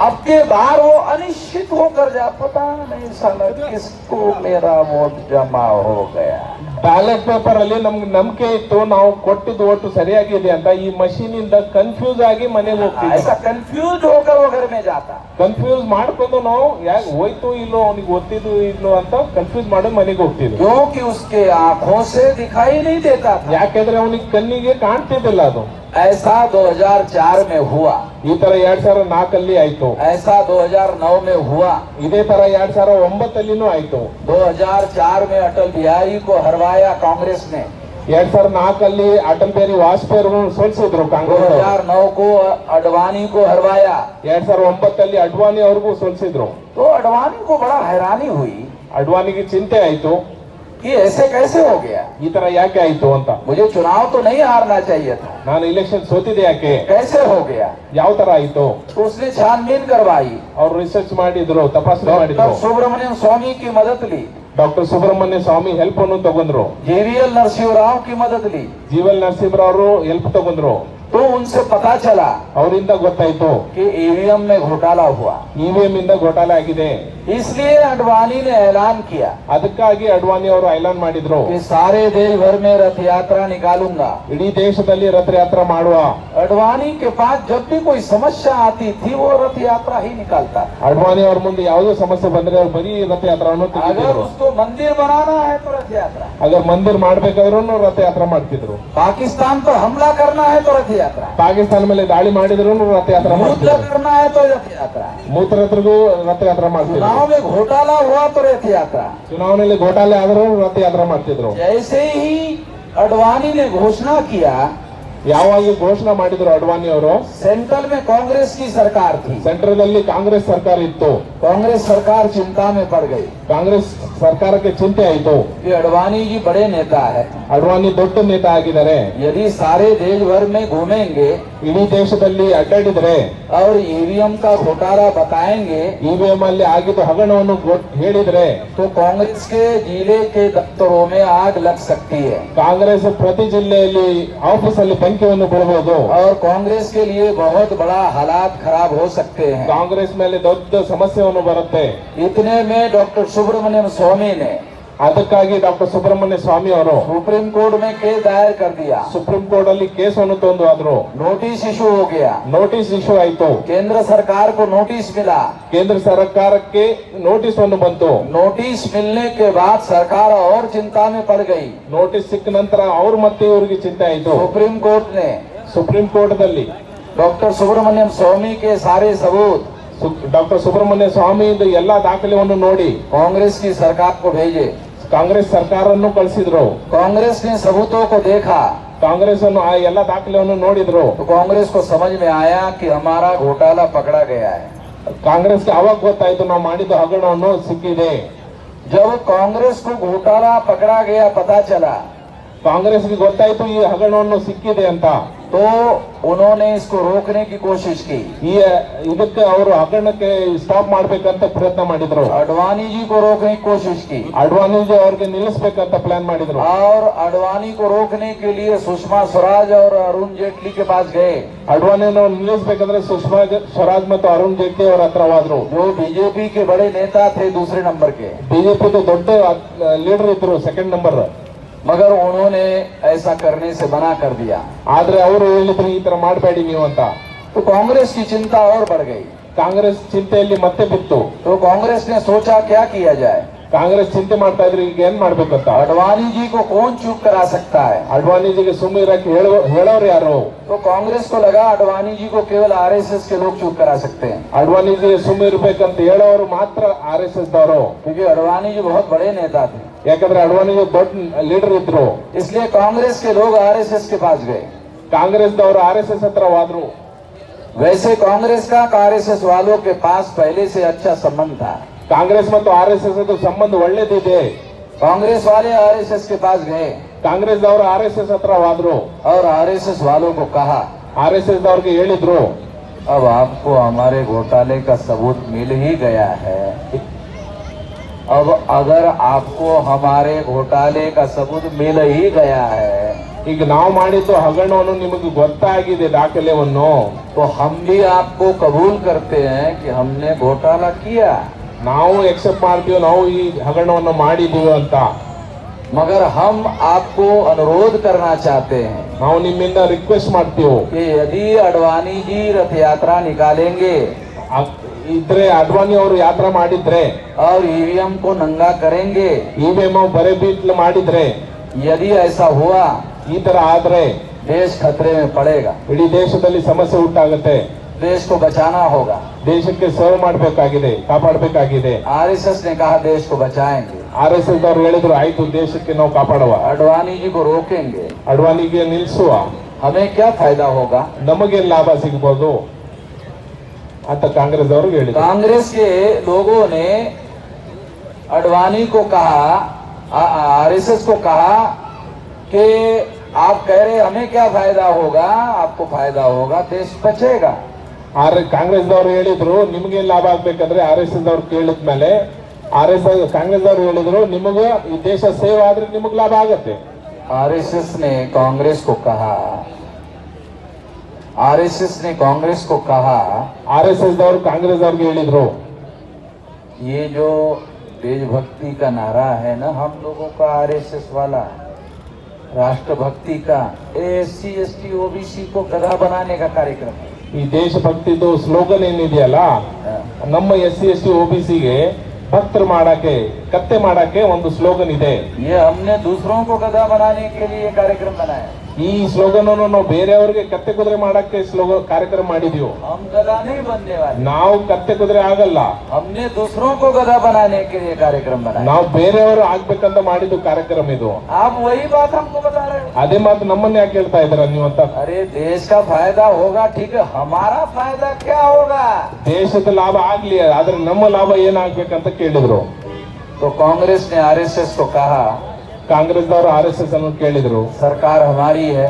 अब के बार वो अनिश्चित होकर जा, पता नहीं साला किसको मेरा वोट जमा हो गया। ಬ್ಯಾಲೆಟ್ ಪೇಪರ್ ಅಲ್ಲಿ ನಮ್ಗೆ ನಂಬಿಕೆ ಇತ್ತು ನಾವು ಕೊಟ್ಟಿದ್ದು ಓಟು ಸರಿಯಾಗಿದೆ ಅಂತ, ಈ ಮಷೀನ್ ಇಂದ ಕನ್ಫ್ಯೂಸ್ ಆಗಿ ಮನೆಗೆ ಹೋಗ್ತೀವಿ. ऐसा कंफ्यूज होकर वो घर में जाता। ಕನ್ಫ್ಯೂಸ್ ಮಾಡ್ಕೊಂಡು ನಾವು ಯಾಕೆ ಹೋಯ್ತು ಇಲ್ಲೋ ಅವನಿಗೆ ಗೊತ್ತಿದ್ದು ಇಲ್ಲೋ ಅಂತ ಕನ್ಫ್ಯೂಸ್ ಮಾಡಿ ಮನೆಗೆ ಹೋಗ್ತಿದ್ವಿ. क्योंकि उसके आंखों से दिखाई नहीं देता था। ಯಾಕೆಂದ್ರೆ ಅವನಿಗೆ ಕಣ್ಣಿಗೆ ಕಾಣ್ತಿದ್ದಿಲ್ಲ ಅದು. ऐसा 2004 में हुआ, ಈ ತರ 2004 ಆಯ್ತು. ऐसा 2009 में हुआ, ಇದೇ ತರ 2009 ಆಯ್ತು. 2004 में अटल बिहारी को हरवाया कांग्रेस ने, 2004 ಅಟಲ್ ಬಿಹಾರಿ ವಾಜಪೇಯಿ ಅವರು ಸೋಲಿಸಿದ್ರು ಕಾಂಗ್ರೆಸ್. 2009 को अडवाणी को हरवाया, 2009 ಅಡ್ವಾಣಿ ಅವ್ರಿಗೂ ಸೋಲಿಸಿದ್ರು. तो अडवाणी को बड़ा हैरानी हुई ಅಡ್ವಾಣಿಗೆ ಚಿಂತೆ ಆಯ್ತು, कि ऐसे कैसे हो गया, ಈ ತರ ಯಾಕೆ ಆಯ್ತು ಅಂತ. मुझे चुनाव तो नहीं हारना चाहिए था, ನಾನು ಇಲೆಕ್ಷನ್ ಸೋತಿದೆ ಯಾಕೆ, कैसे हो गया। ಯಾವ ತರ ಆಯ್ತು. तो उसने छानबीन करवाई, ಅವ್ರು ರಿಸರ್ಚ್ ಮಾಡಿದ್ರು, ತಪಾಸಣೆ डॉक्टर ಮಾಡಿದ್ರು. सुब्रमण्यम स्वामी की मदद ली, ಡಾಕ್ಟರ್ ಸುಬ್ರಹ್ಮಣ್ಯ ಸ್ವಾಮಿ ಹೆಲ್ಪ್ ಅನ್ನು ತಗೊಂಡ್ರು. JVL नरसिंहराव की मदद ली, ಜೀವಲ್ ನರಸಿಂಹರಾವ್ ಅವರು ಹೆಲ್ಪ್ ತಗೊಂಡ್ರು. तो उनसे पता चला ಅವರಿಂದ ಗೊತ್ತಾಯ್ತು कि EVM में घोटाला हुआ। EVM ಇಂದ ಘೋಟಾಲೆ ಆಗಿದೆ. इसलिए अडवाणी ने ऐलान किया ಅದಕ್ಕಾಗಿ ಅಡ್ವಾಣಿ ಅವರು ಐಲಾನ್ ಮಾಡಿದ್ರು, कि सारे देश भर में रथ यात्रा निकालूंगा। ಇಡೀ ದೇಶದಲ್ಲಿ ರಥಯಾತ್ರೆ ಮಾಡುವ. अडवाणी के पास जब भी कोई समस्या आती थी वो रथ यात्रा ही निकालता था। ಅಡ್ವಾಣಿ ಅವ್ರ ಮುಂದೆ ಯಾವುದೋ ಸಮಸ್ಯೆ ಬಂದ್ರೆ ಅವ್ರು ಬರೀ ರಥಯಾತ್ರೆಯನ್ನು अगर ತೆಗೆದಿದ್ರು. उसको मंदिर बनाना है तो रथ यात्रा, ಅಗರ್ ಮಂದಿರ್ ಮಾಡ್ಬೇಕಾದ್ರೂ ರಥಯಾತ್ರೆ ಮಾಡ್ತಿದ್ರು. पाकिस्तान पर हमला करना है तो रथ यात्रा, ಪಾಕಿಸ್ತಾನ ಮೇಲೆ ದಾಳಿ ಮಾಡಿದ್ರು ರಥಯಾತ್ರೆ युद्ध ಮಾಡ್ತಿದ್ರು. करना है तो रथ यात्रा, ಮೂತ್ರತ್ರಗೂ ರಥಯಾತ್ರೆ ಮಾಡ್ತಿದ್ರು. चुनाव में घोटाला हुआ तो रथ यात्रा। ಚುನಾವಣೆಯಲ್ಲಿ ಘೋಟಾಲೆ ಆದರೂ ರಥಯಾತ್ರೆ ಮಾಡ್ತಿದ್ರು. जैसे ही अडवाणी ने घोषणा किया, ಯಾವಾಗ ಘೋಷಣೆ ಮಾಡಿದ್ರು ಅಡ್ವಾಣಿ ಅವರು, सेंट्रल में कांग्रेस की सरकार थी, ಸೆಂಟ್ರಲ್ ಅಲ್ಲಿ ಕಾಂಗ್ರೆಸ್ ಸರ್ಕಾರ ಇತ್ತು. कांग्रेस सरकार चिंता में पड़ गई ಕಾಂಗ್ರೆಸ್ ಸರ್ಕಾರಕ್ಕೆ ಚಿಂತೆ ಆಯ್ತು. कि अडवाणी जी बड़े नेता है, ಅಡ್ವಾಣಿ ದೊಡ್ಡ ನೇತಾ ಆಗಿದ್ದಾರೆ, यदि सारे देश भर में घूमेंगे ಇಡೀ ದೇಶದಲ್ಲಿ ಅಡ್ಡಾಡಿದ್ರೆ और EVM का घोटाला बताएंगे EVM ಅಲ್ಲಿ ಆಗಿದ್ದು ಹಗರಣವನ್ನು ಹೇಳಿದ್ರೆ तो कांग्रेस के जिले के दफ्तरों में आग लग सकती है ಕಾಂಗ್ರೆಸ್ ಪ್ರತಿ ಜಿಲ್ಲೆಯಲ್ಲಿ ಆಫೀಸ್ ಅಲ್ಲಿ ಬೆಂಕಿಯನ್ನು ಬಿಡಬಹುದು. और कांग्रेस के लिए बहुत बड़ा हालात खराब हो सकते हैं। ಕಾಂಗ್ರೆಸ್ ಮೇಲೆ ದೊಡ್ಡ ಸಮಸ್ಯೆಯನ್ನು ಬರುತ್ತೆ. इतने में डॉक्टर सुब्रमण्यम स्वामी ने ಅದಕ್ಕಾಗಿ ಡಾಕ್ಟರ್ ಸುಬ್ರಹ್ಮಣ್ಯ ಸ್ವಾಮಿ ಅವರು सुप्रीम कोर्ट में केस दायर कर दिया, ಸುಪ್ರೀಂ ಕೋರ್ಟ್ ಅಲ್ಲಿ ಕೇಸನ್ನು ತಂದು ಆದ್ರು. नोटिस इशू हो गया, ನೋಟಿಸ್ ಇಶ್ಯೂ ಆಯ್ತು. केंद्र सरकार को नोटिस मिला, ಕೇಂದ್ರ ಸರ್ಕಾರಕ್ಕೆ ನೋಟಿಸ್ ಅನ್ನು ಬಂತು. नोटिस मिलने के बाद सरकार और चिंता में पड़ गई। ನೋಟಿಸ್ ಸಿಕ್ಕ ನಂತರ ಅವ್ರು ಮತ್ತೆ ಇವರಿಗೆ ಚಿಂತೆ ಆಯ್ತು. सुप्रीम कोर्ट ने ಸುಪ್ರೀಂ ಕೋರ್ಟ್ ದಲ್ಲಿ डॉक्टर सुब्रमण्यम स्वामी के सारे सबूत ಡಾಕ್ಟರ್ ಸುಬ್ರಹ್ಮಣ್ಯ ಸ್ವಾಮಿಯಿಂದ ಎಲ್ಲಾ ದಾಖಲೆಯನ್ನು ನೋಡಿ कांग्रेस की सरकार को भेजे। ಕಾಂಗ್ರೆಸ್ ಸರ್ಕಾರನ್ನು ಕಳಿಸಿದ್ರು. कांग्रेस ने सबूतों को देखा ಕಾಂಗ್ರೆಸ್ ಅನ್ನು ಆ ಎಲ್ಲಾ ದಾಖಲೆಯನ್ನು ನೋಡಿದ್ರು. तो कांग्रेस को समझ में आया कि हमारा घोटाला पकड़ा गया है। ಕಾಂಗ್ರೆಸ್ಗೆ ಅವಾಗ ಗೊತ್ತಾಯ್ತು ನಾವು ಮಾಡಿದ ಹಗರಣವನ್ನು ಸಿಕ್ಕಿದೆ. जब कांग्रेस को घोटाला पकड़ा गया पता चला ಕಾಂಗ್ರೆಸ್ಗೆ ಗೊತ್ತಾಯ್ತು ಈ ಹಗರಣವನ್ನು ಸಿಕ್ಕಿದೆ ಅಂತ, तो उन्होंने इसको रोकने की कोशिश की। ಇದಕ್ಕೆ ಅವರು ಹಗರಣಕ್ಕೆ ಸ್ಟಾಪ್ ಮಾಡ್ಬೇಕಂತ ಪ್ರಯತ್ನ ಮಾಡಿದ್ರು. अडवाणी जी को रोकने की कोशिश की ಅಡ್ವಾಣಿಜಿ ಅವ್ರಿಗೆ ನಿಲ್ಲಿಸಬೇಕಂತ ಪ್ಲಾನ್ ಮಾಡಿದ್ರು. और अडवाणी को रोकने के लिए सुषमा स्वराज और अरुण जेटली के पास गए, ಅಡ್ವಾಣಿಯನ್ನು ನಿಲ್ಲಿಸಬೇಕಂದ್ರೆ ಸುಷ್ಮಾ ಸ್ವರಾಜ್ ಮತ್ತು ಅರುಣ್ ಜೇಟ್ಲಿ ಅವರ ಹತ್ರ ಹೋದ್ರು. जो बीजेपी के बड़े नेता थे दूसरे नंबर के, ಬಿಜೆಪಿ ದೊಡ್ಡ ಲೀಡರ್ ಇದ್ರು ಸೆಕೆಂಡ್ ನಂಬರ್. मगर उन्होंने ऐसा करने से मना कर दिया। ಆದ್ರೆ ಅವರು ಹೇಳಿದ್ರು ಈ ತರ ಮಾಡಬೇಡಿ ನೀವು ಅಂತ. तो कांग्रेस की चिंता और बढ़ गई। ಕಾಂಗ್ರೆಸ್ ಚಿಂತೆಯಲ್ಲಿ ಮತ್ತೆ ಬಿತ್ತು. तो कांग्रेस ने सोचा क्या किया जाए, ಕಾಂಗ್ರೆಸ್ ಚಿಂತೆ ಮಾಡ್ತಾ ಇದ್ರು ಈಗ ಏನ್ ಮಾಡ್ಬೇಕಂತ. अडवाणी जी को कौन चुप करा सकता है। ಅಡ್ವಾಣಿಜಿಗೆ ಸುಮ್ಮನೆ ಇರಕ್ಕೆ ಹೇಳೋರು ಯಾರು. तो कांग्रेस को लगा अडवाणी जी को केवल RSS के लोग चुप करा सकते हैं, ಅಡ್ವಾಣಿಜಿ ಸುಮ್ಮನೆ ಇರ್ಬೇಕಂತ ಹೇಳೋರು ಮಾತ್ರ RSS ದವರು. क्योंकि अडवाणी जी बहुत बड़े नेता थे। ಯಾಕಂದ್ರೆ ಅಡ್ವಾಣಿಜಿ ದೊಡ್ಡ ಲೀಡರ್ ಇದ್ರು. इसलिए कांग्रेस के लोग RSS के पास गए। ಕಾಂಗ್ರೆಸ್ ದವರು RSS ಹತ್ರ ಹೋದ್ರು. वैसे कांग्रेस का RSS वालों के पास पहले से अच्छा संबंध था। ಕಾಂಗ್ರೆಸ್ ಮತ್ತು RSS ಸಂಬಂಧ ಒಳ್ಳೇದಿದೆ. कांग्रेस वाले RSS के पास गए ಕಾಂಗ್ರೆಸ್ ದವರು RSS ಹತ್ರ ಹೋದ್ರು. और RSS वालों को कहा RSS ದವ್ರಿಗೆ ಹೇಳಿದ್ರು अब आपको हमारे घोटाले का सबूत मिल ही गया है। अब अगर आपको हमारे घोटाले का सबूत मिल ही गया है ಈಗ ನಾವು ಮಾಡಿದ್ದು ಹಗರಣವನ್ನು ನಿಮಗೆ ಗೊತ್ತಾಗಿದೆ ದಾಖಲೆಯನ್ನು, तो हम भी आपको कबूल करते हैं कि हमने घोटाला किया, ನಾವು ಎಕ್ಸೆಪ್ಟ್ ಮಾಡ್ತೀವಿ ನಾವು ಈ ಹಗರಣವನ್ನು ಮಾಡಿದೀವಿ ಅಂತ. मगर हम आपको अनुरोध करना चाहते हैं ನಾವು ನಿಮ್ಮಿಂದ ರಿಕ್ವೆಸ್ಟ್ ಮಾಡ್ತೀವಿ, कि यदि अडवाणी जी रथ यात्रा निकालेंगे ಇದ್ರೆ ಅಡ್ವಾಣಿ ಅವರು ಯಾತ್ರಾ ಮಾಡಿದ್ರೆ और ईवीएम को नंगा करेंगे, ಇವಿಎಂ ಬರೆ ಬೀಟ್ಲು ಮಾಡಿದ್ರೆ, यदि ऐसा हुआ ಈ ತರ ಆದ್ರೆ देश खतरे में पड़ेगा, ಇಡೀ ದೇಶದಲ್ಲಿ ಸಮಸ್ಯೆ ಉಂಟಾಗುತ್ತೆ. देश को बचाना होगा। ದೇಶಕ್ಕೆ ಸೇವೆ ಮಾಡಬೇಕಾಗಿದೆ, ಕಾಪಾಡಬೇಕಾಗಿದೆ. आरएसएस ने कहा देश को बचाएंगे, RSS ಅವರು ಹೇಳಿದ್ರು ಆಯ್ತು ದೇಶಕ್ಕೆ ನಾವು ಕಾಪಾಡುವ, अडवाणी जी को रोकेंगे, ಅಡ್ವಾಣಿಗೆ ನಿಲ್ಲಿಸುವ, हमें क्या फायदा होगा? ನಮಗೆ ಲಾಭ ಸಿಗಬಹುದು ಅಂತ ಕಾಂಗ್ರೆಸ್ ಅವರು ಹೇಳಿದ್ರು. कांग्रेस के लोगों ने अडवाणी को कहा, आरएसएस को कहा कि आप कह रहे हमें क्या फायदा होगा, आपको फायदा होगा, देश बचेगा। ಕಾಂಗ್ರೆಸ್ ಅವರು ಹೇಳಿದ್ರು ನಿಮಗೆ ಲಾಭ ಆಗ್ಬೇಕಂದ್ರೆ RSS ಅವರು ಕೇಳಿದ್ಮೇಲೆ ಕಾಂಗ್ರೆಸ್ ಅವರು ಹೇಳಿದ್ರು ನಿಮಗೆ ಈ ದೇಶ ಸೇವೆ ಆದ್ರೆ ನಿಮಗೆ ಲಾಭ ಆಗತ್ತೆ. आरएसएस ने कांग्रेस को कहा, आरएसएस ने कांग्रेस को कहा, RSS ಅವರು ಕಾಂಗ್ರೆಸ್ ಅವ್ರಿಗೆ ಹೇಳಿದ್ರು ये जो देशभक्ति का नारा है ना हम लोगों का, आरएसएस वाला राष्ट्रभक्ति का, SC ST OBC को गधा बनाने का कार्यक्रम है। ಈ ದೇಶಭಕ್ತಿದು ಸ್ಲೋಗನ್ ಏನಿದೆಯಲ್ಲ, ನಮ್ಮ SC ST OBCಗೆ ಭಕ್ತರು ಮಾಡಕ್ಕೆ ಕತ್ತೆ ಮಾಡಕ್ಕೆ ಒಂದು ಸ್ಲೋಗನ್ ಇದೆ. ये हमने दूसरों को गधा बनाने के लिए कार्यक्रम बनाया, ಈ ಸ್ಲೋಗನ್ ಅನ್ನು ನಾವು ಬೇರೆಯವರಿಗೆ ಕತ್ತೆ ಕುದುರೆ ಮಾಡಕ್ಕೆ ಕಾರ್ಯಕ್ರಮ ಮಾಡಿದೀವಿ. हम गधा नहीं बनने वाले, ನಾವು ಕತ್ತೆ ಕುದುರೆ ಆಗಲ್ಲ, हमने दूसरों को गधा बनाने के लिए कार्यक्रम बनाया। ನಾವು ಬೇರೆಯವರು ಆಗ್ಬೇಕಂತ ಮಾಡಿದ್ದು ಕಾರ್ಯಕ್ರಮ ಇದು. आप वही बात हमको बता रहे हो। ಅದೇ ಮಾತು ನಮ್ಮನ್ನ ಯಾಕೆ ಹೇಳ್ತಾ ಇದ್ದೀರಾ ನೀವು ಅಂತ. अरे देश का फायदा होगा, ठीक है, हमारा फायदा क्या होगा? ದೇಶದ ಲಾಭ ಆಗ್ಲಿ, ಆದ್ರೆ ನಮ್ಮ ಲಾಭ ಏನಾಗ್ಬೇಕಂತ ಕೇಳಿದ್ರು. तो कांग्रेस ने आरएसएस को कहा, ಕಾಂಗ್ರೆಸ್ ಅವರು RSS ಅನ್ನು ಕೇಳಿದ್ರು सरकार हमारी है,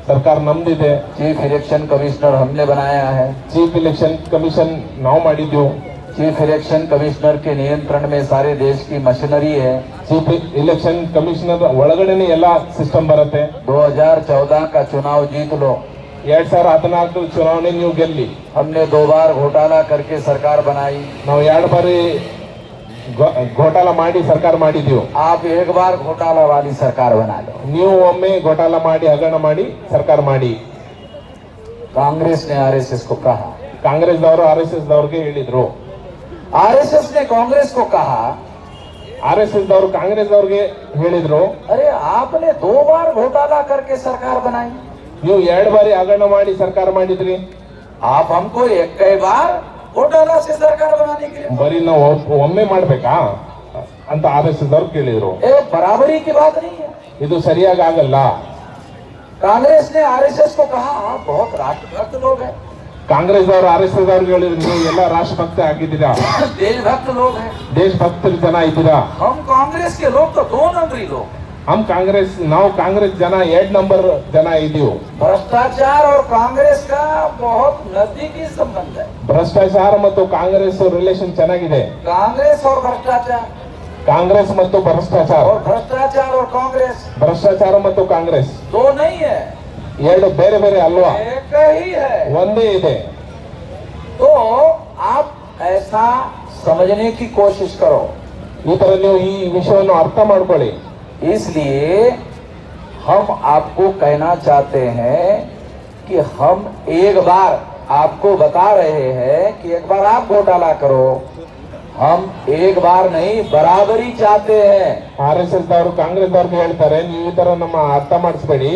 ಸರ್ಕಾರ ನಮ್ದಿದೆ, चीफ इलेक्शन कमिश्नर हमने बनाया है, ಚೀಫ್ ಇಲೆಕ್ಷನ್ ಕಮಿಷನ್ ನಾವು ಮಾಡಿದ್ವು, चीफ इलेक्शन कमिश्नर के नियंत्रण में सारे देश की मशीनरी है, ಚೀಫ್ ಇಲೆಕ್ಷನ್ ಕಮಿಷನರ್ ಒಳಗಡೆನೆ ಎಲ್ಲಾ ಸಿಸ್ಟಮ್ ಬರುತ್ತೆ. 2014 का चुनाव जीत लो, 2014 ಚುನಾವಣೆ ನೀವು ಗೆಲ್ಲಿ. हमने 2 बार घोटाला करके सरकार बनाई, ನಾವು 2 ಬಾರಿ ಘೋಟಾಲ ಮಾಡಿ ಸರ್ಕಾರ ಮಾಡಿದೀವಿ. आप 1 बार घोटाला वाली सरकार बना लो। ನೀವು ಒಮ್ಮೆ ಘೋಟಾಲ ಮಾಡಿ ಹಗರಣ ಮಾಡಿ ಸರ್ಕಾರ ಮಾಡಿ. कांग्रेस ने आरएसएस को कहा, ಕಾಂಗ್ರೆಸ್ ದವರು RSS ದವ್ರಿಗೆ ಹೇಳಿದ್ರು, आरएसएस ने कांग्रेस को कहा, RSS ದವರು ಕಾಂಗ್ರೆಸ್ ದವ್ರಿಗೆ ಹೇಳಿದ್ರು अरे आपने 2 बार घोटाला करके सरकार बनाई, ನೀವು 2 ಬಾರಿ ಹಗರಣ ಮಾಡಿ ಸರ್ಕಾರ ಮಾಡಿದ್ರಿ, आप हमको 1 बार घोटाला से सरकार बनाने के लिए, ಬರೀ ನಾವು ಒಮ್ಮೆ ಮಾಡ್ಬೇಕಾ ಅಂತ RSS ದವ್ರು ಕೇಳಿದ್ರು. ये बराबरी की बात नहीं है। ಇದು ಸರಿಯಾಗಿ ಆಗಲ್ಲ. कांग्रेस ने आरएसएस को कहा आप बहुत राष्ट्रभक्त लोग हैं, ಕಾಂಗ್ರೆಸ್ ದವರು RSS ದವ್ರಿಗೆ ಹೇಳಿದ್ರು ನೀವು ಎಲ್ಲ ರಾಷ್ಟ್ರಭಕ್ತ ಆಗಿದ್ದೀರಾ, देशभक्त लोग हैं, ದೇಶಭಕ್ತರ ಜನ ಇದ್ದೀರಾ. हम कांग्रेस के लोग तो 2 नंबरी लोग, ನಾವು ಕಾಂಗ್ರೆಸ್ ಜನ 2 ನಂಬರ್ ಜನ ಇದ್ದೀವಿ. भ्रष्टाचार और कांग्रेस का बहुत नजदीकी संबंध है, ಭ್ರಷ್ಟಾಚಾರ ಮತ್ತು ಕಾಂಗ್ರೆಸ್ ರಿಲೇಷನ್ ಚೆನ್ನಾಗಿದೆ. कांग्रेस और भ्रष्टाचार, ಕಾಂಗ್ರೆಸ್ ಮತ್ತು ಭ್ರಷ್ಟಾಚಾರ, और भ्रष्टाचार और कांग्रेस ಭ್ರಷ್ಟಾಚಾರ ಮತ್ತು ಕಾಂಗ್ರೆಸ್ 2 नहीं है, 2 ಬೇರೆ ಬೇರೆ ಅಲ್ವಾ, एक ही है। ಒಂದೇ ಇದೆ. तो आप ऐसा समझने की कोशिश करो, ಈ ತರ ನೀವು ಈ ವಿಷಯವನ್ನು ಅರ್ಥ ಮಾಡ್ಕೊಳ್ಳಿ. इसलिए हम आपको कहना चाहते हैं कि हम एक बार आपको बता रहे हैं कि एक बार आप घोटाला करो, हम एक बार नहीं बराबरी चाहते हैं। RSS ದವರು ಕಾಂಗ್ರೆಸ್ ದವ್ರಿಗೆ ಹೇಳ್ತಾರೆ ನೀವು ಈ ತರ ನಮ್ಮ ಅರ್ಥ ಮಾಡಿಸ್ಬೇಡಿ,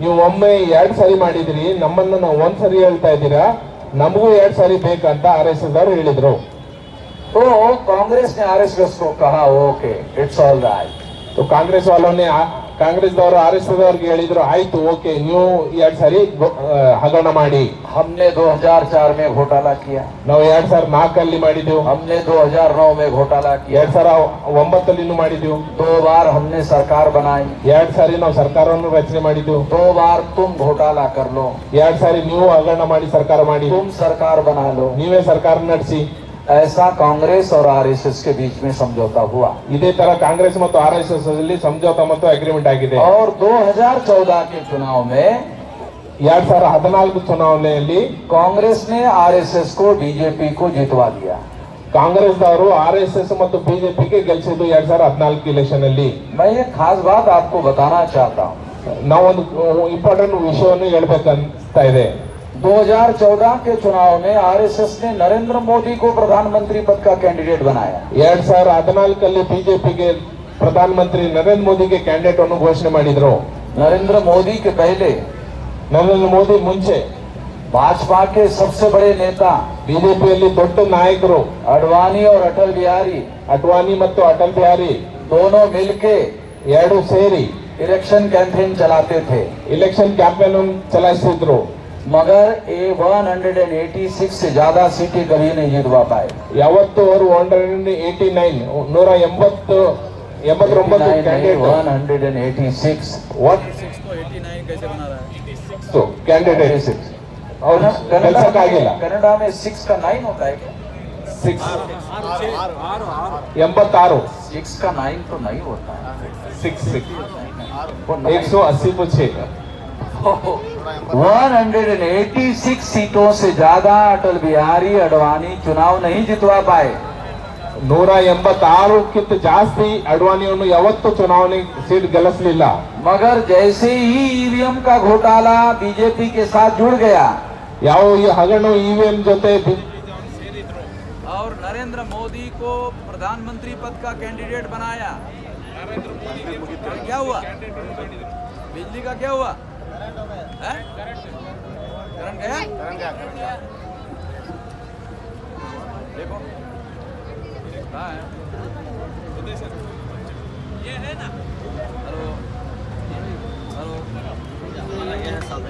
ನೀವು ಒಮ್ಮೆ 2 ಸರಿ ಮಾಡಿದ್ರಿ, ನಮ್ಮನ್ನ ನಾವು 1 ಸರಿ ಹೇಳ್ತಾ ಇದ್ದೀರಾ, ನಮಗೂ 2 ಸರಿ ಬೇಕಂತ RSS ದವರು ಹೇಳಿದ್ರು. तो कांग्रेस ने आरएसएस को कहा ओके इट्स ऑल राइट, तो कांग्रेस वालों ने ಕಾಂಗ್ರೆಸ್ದವರು RSS ದವ್ರಿಗೆ ಹೇಳಿದ್ರು, ಆಯ್ತು ಓಕೆ ನೀವು 2 ಸಾರಿ ಹಗರಣ ಮಾಡಿ. हमने 2004 में घोटाला किया, ನಾವು 2004 ಮಾಡಿದೆವು. हमने 2009 में घोटाला किया, 2009 ಮಾಡಿದೆವು. 2 बार हमने सरकार बनाई, 2 ಸಾರಿ ನಾವು ಸರ್ಕಾರವನ್ನು ರಚನೆ ಮಾಡಿದೆವು. 2 बार तुम घोटाला कर लो, 2 ಸಾರಿ ನೀವು ಹಗರಣ ಮಾಡಿ ಸರ್ಕಾರ ಮಾಡಿ, तुम सरकार बना लो, ನೀವೇ ಸರ್ಕಾರ ನಡೆಸಿ. ऐसा कांग्रेस और RSS के बीच में समझौता हुआ. ಇದೇ ತರ ಕಾಂಗ್ರೆಸ್ ಮತ್ತು RSS ಅಲ್ಲಿ ಸಮझौता ಮತ್ತು ಅಗ್ರಿಮೆಂಟ್ ಆಗಿದೆ. और 2014 के चुनाव में 2014 ಚುನಾವಣೆಯಲ್ಲಿ कांग्रेस ने RSS को बीजेपी को जितवा दिया. ಕಾಂಗ್ರೆಸ್ದವರು RSS ಮತ್ತು ಬಿಜೆಪಿಗೆ ಗೆಲ್ಲಿಸಿದ್ದು 2014 ಇಲೆಕ್ಷನ್ ಅಲ್ಲಿ. मैं ये खास बात आपको बताना चाहता हूँ. ನಾವೊಂದು ಇಂಪಾರ್ಟೆಂಟ್ ವಿಷಯವನ್ನು ಹೇಳ್ಬೇಕಂತ ಇದೆ. 2014 के चुनाव में RSS ने नरेंद्र मोदी को प्रधानमंत्री पद का कैंडिडेट बनाया. 2014 ಬಿಜೆಪಿಗೆ ಪ್ರಧಾನಮಂತ್ರಿ ನರೇಂದ್ರ ಮೋದಿಗೆ ಕ್ಯಾಂಡಿಡೇಟ್ ಅನ್ನು ಘೋಷಣೆ ಮಾಡಿದ್ರು. नरेंद्र मोदी के पहले, ನರೇಂದ್ರ ಮೋದಿ ಮುಂಚೆ भाजपा के सबसे बड़े नेता ಬಿಜೆಪಿಯಲ್ಲಿ ದೊಡ್ಡ ನಾಯಕರು अडवाणी और अटल बिहारी, ಅಡ್ವಾಣಿ ಮತ್ತು ಅಟಲ್ ಬಿಹಾರಿ दोनों मिलके ಎರಡು ಸೇರಿ इलेक्शन कैंपेन चलाते थे. ಇಲೆಕ್ಷನ್ ಕ್ಯಾಂಪೇನ್ ಚಲಾಯಿಸಿದ್ರು. मगर ये 186 से ज्यादा सीटें कभी नहीं जितवा पाए. ಯಾವತ್ತು ಅವರು 189 ಕ್ಯಾಂಡಿಡೇಟ್ 186 कैसे बना रहा है? ಕ್ಯಾಂಡಿಡೇಟ್ ಅವ್ರು ಗೆಲ್ಸಕ್ಕಾಗಿಲ್ಲ. कनाडा में 6 का 9 होता है क्या? 86 6 का 9 तो नहीं होता है. 180 पूछे 186 सीटों से ज्यादा अटल बिहारी अडवाणी चुनाव नहीं जितवा पाए. 186क्ಕಿಂತ ಜಾಸ್ತಿ ಅಡ್ವಾಣಿಯನ್ನು ಯಾವತ್ತೂ ಚುನಾವಣೆ ಸೀಟ್ ಗೆಲ್ಲಿಸಲಿಲ್ಲ. मगर जैसे ही ईवीएम का घोटाला बीजेपी के साथ जुड़ गया, ಯಾವ ಈ ಹಗರಣ EVM ಜೊತೆ और नरेंद्र मोदी को प्रधानमंत्री पद का कैंडिडेट बनाया. क्या हुआ? बिजली का क्या हुआ? करंट गया? देखो कहाँ है? ये है ना. हेलो हेलो, ये है साहब.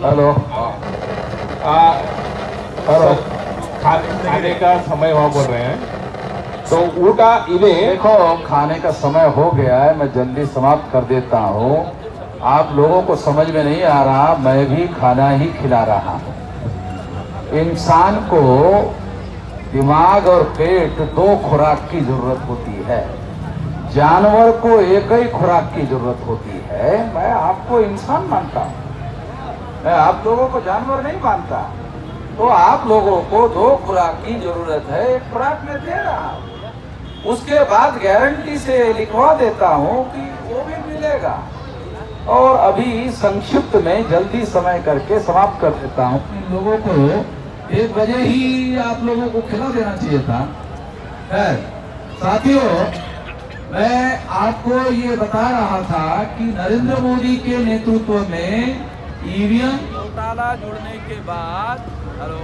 हेलो खाने का समय हुआ बोल रहे हैं, तो ಊಟ ಇದೆ. देखो खाने का समय हो गया है, मैं जल्दी समाप्त कर देता हूँ. आप लोगों को समझ में नहीं आ रहा, मैं भी खाना ही खिला रहा हूँ. इंसान को दिमाग और पेट 2 खुराक की जरूरत होती है. जानवर को एक ही खुराक की जरूरत होती है. मैं आपको इंसान मानता हूँ, मैं आप लोगों को जानवर नहीं मानता. तो आप लोगों को 2 खुराक की जरूरत है, 1 खुराक में दे रहा हूँ. उसके बाद गारंटी से लिखवा देता हूँ कि वो भी मिलेगा. और अभी संक्षिप्त में जल्दी समय करके समाप्त कर देता हूँ. इन लोगों को 1 बजे ही आप लोगों को खिला देना चाहिए था. खैर साथियों, मैं आपको ये बता रहा था कि नरेंद्र मोदी के नेतृत्व में ईवीएम घोटाला जुड़ने के बाद, हेलो हेलो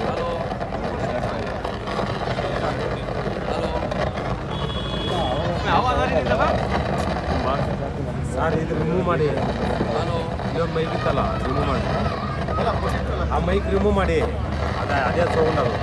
हेलो ಸರ್ ಇದು ರಿಮೂವ್ ಮಾಡಿ. ಇವಾಗ ಮೈಕ್ ಇತ್ತಲ್ಲ ರಿಮೂವ್ ಮಾಡಿ, ಆ ಮೈಕ್ ರಿಮೂವ್ ಮಾಡಿ. ಅದೇ ಸೌಂಡ್ ಅದು.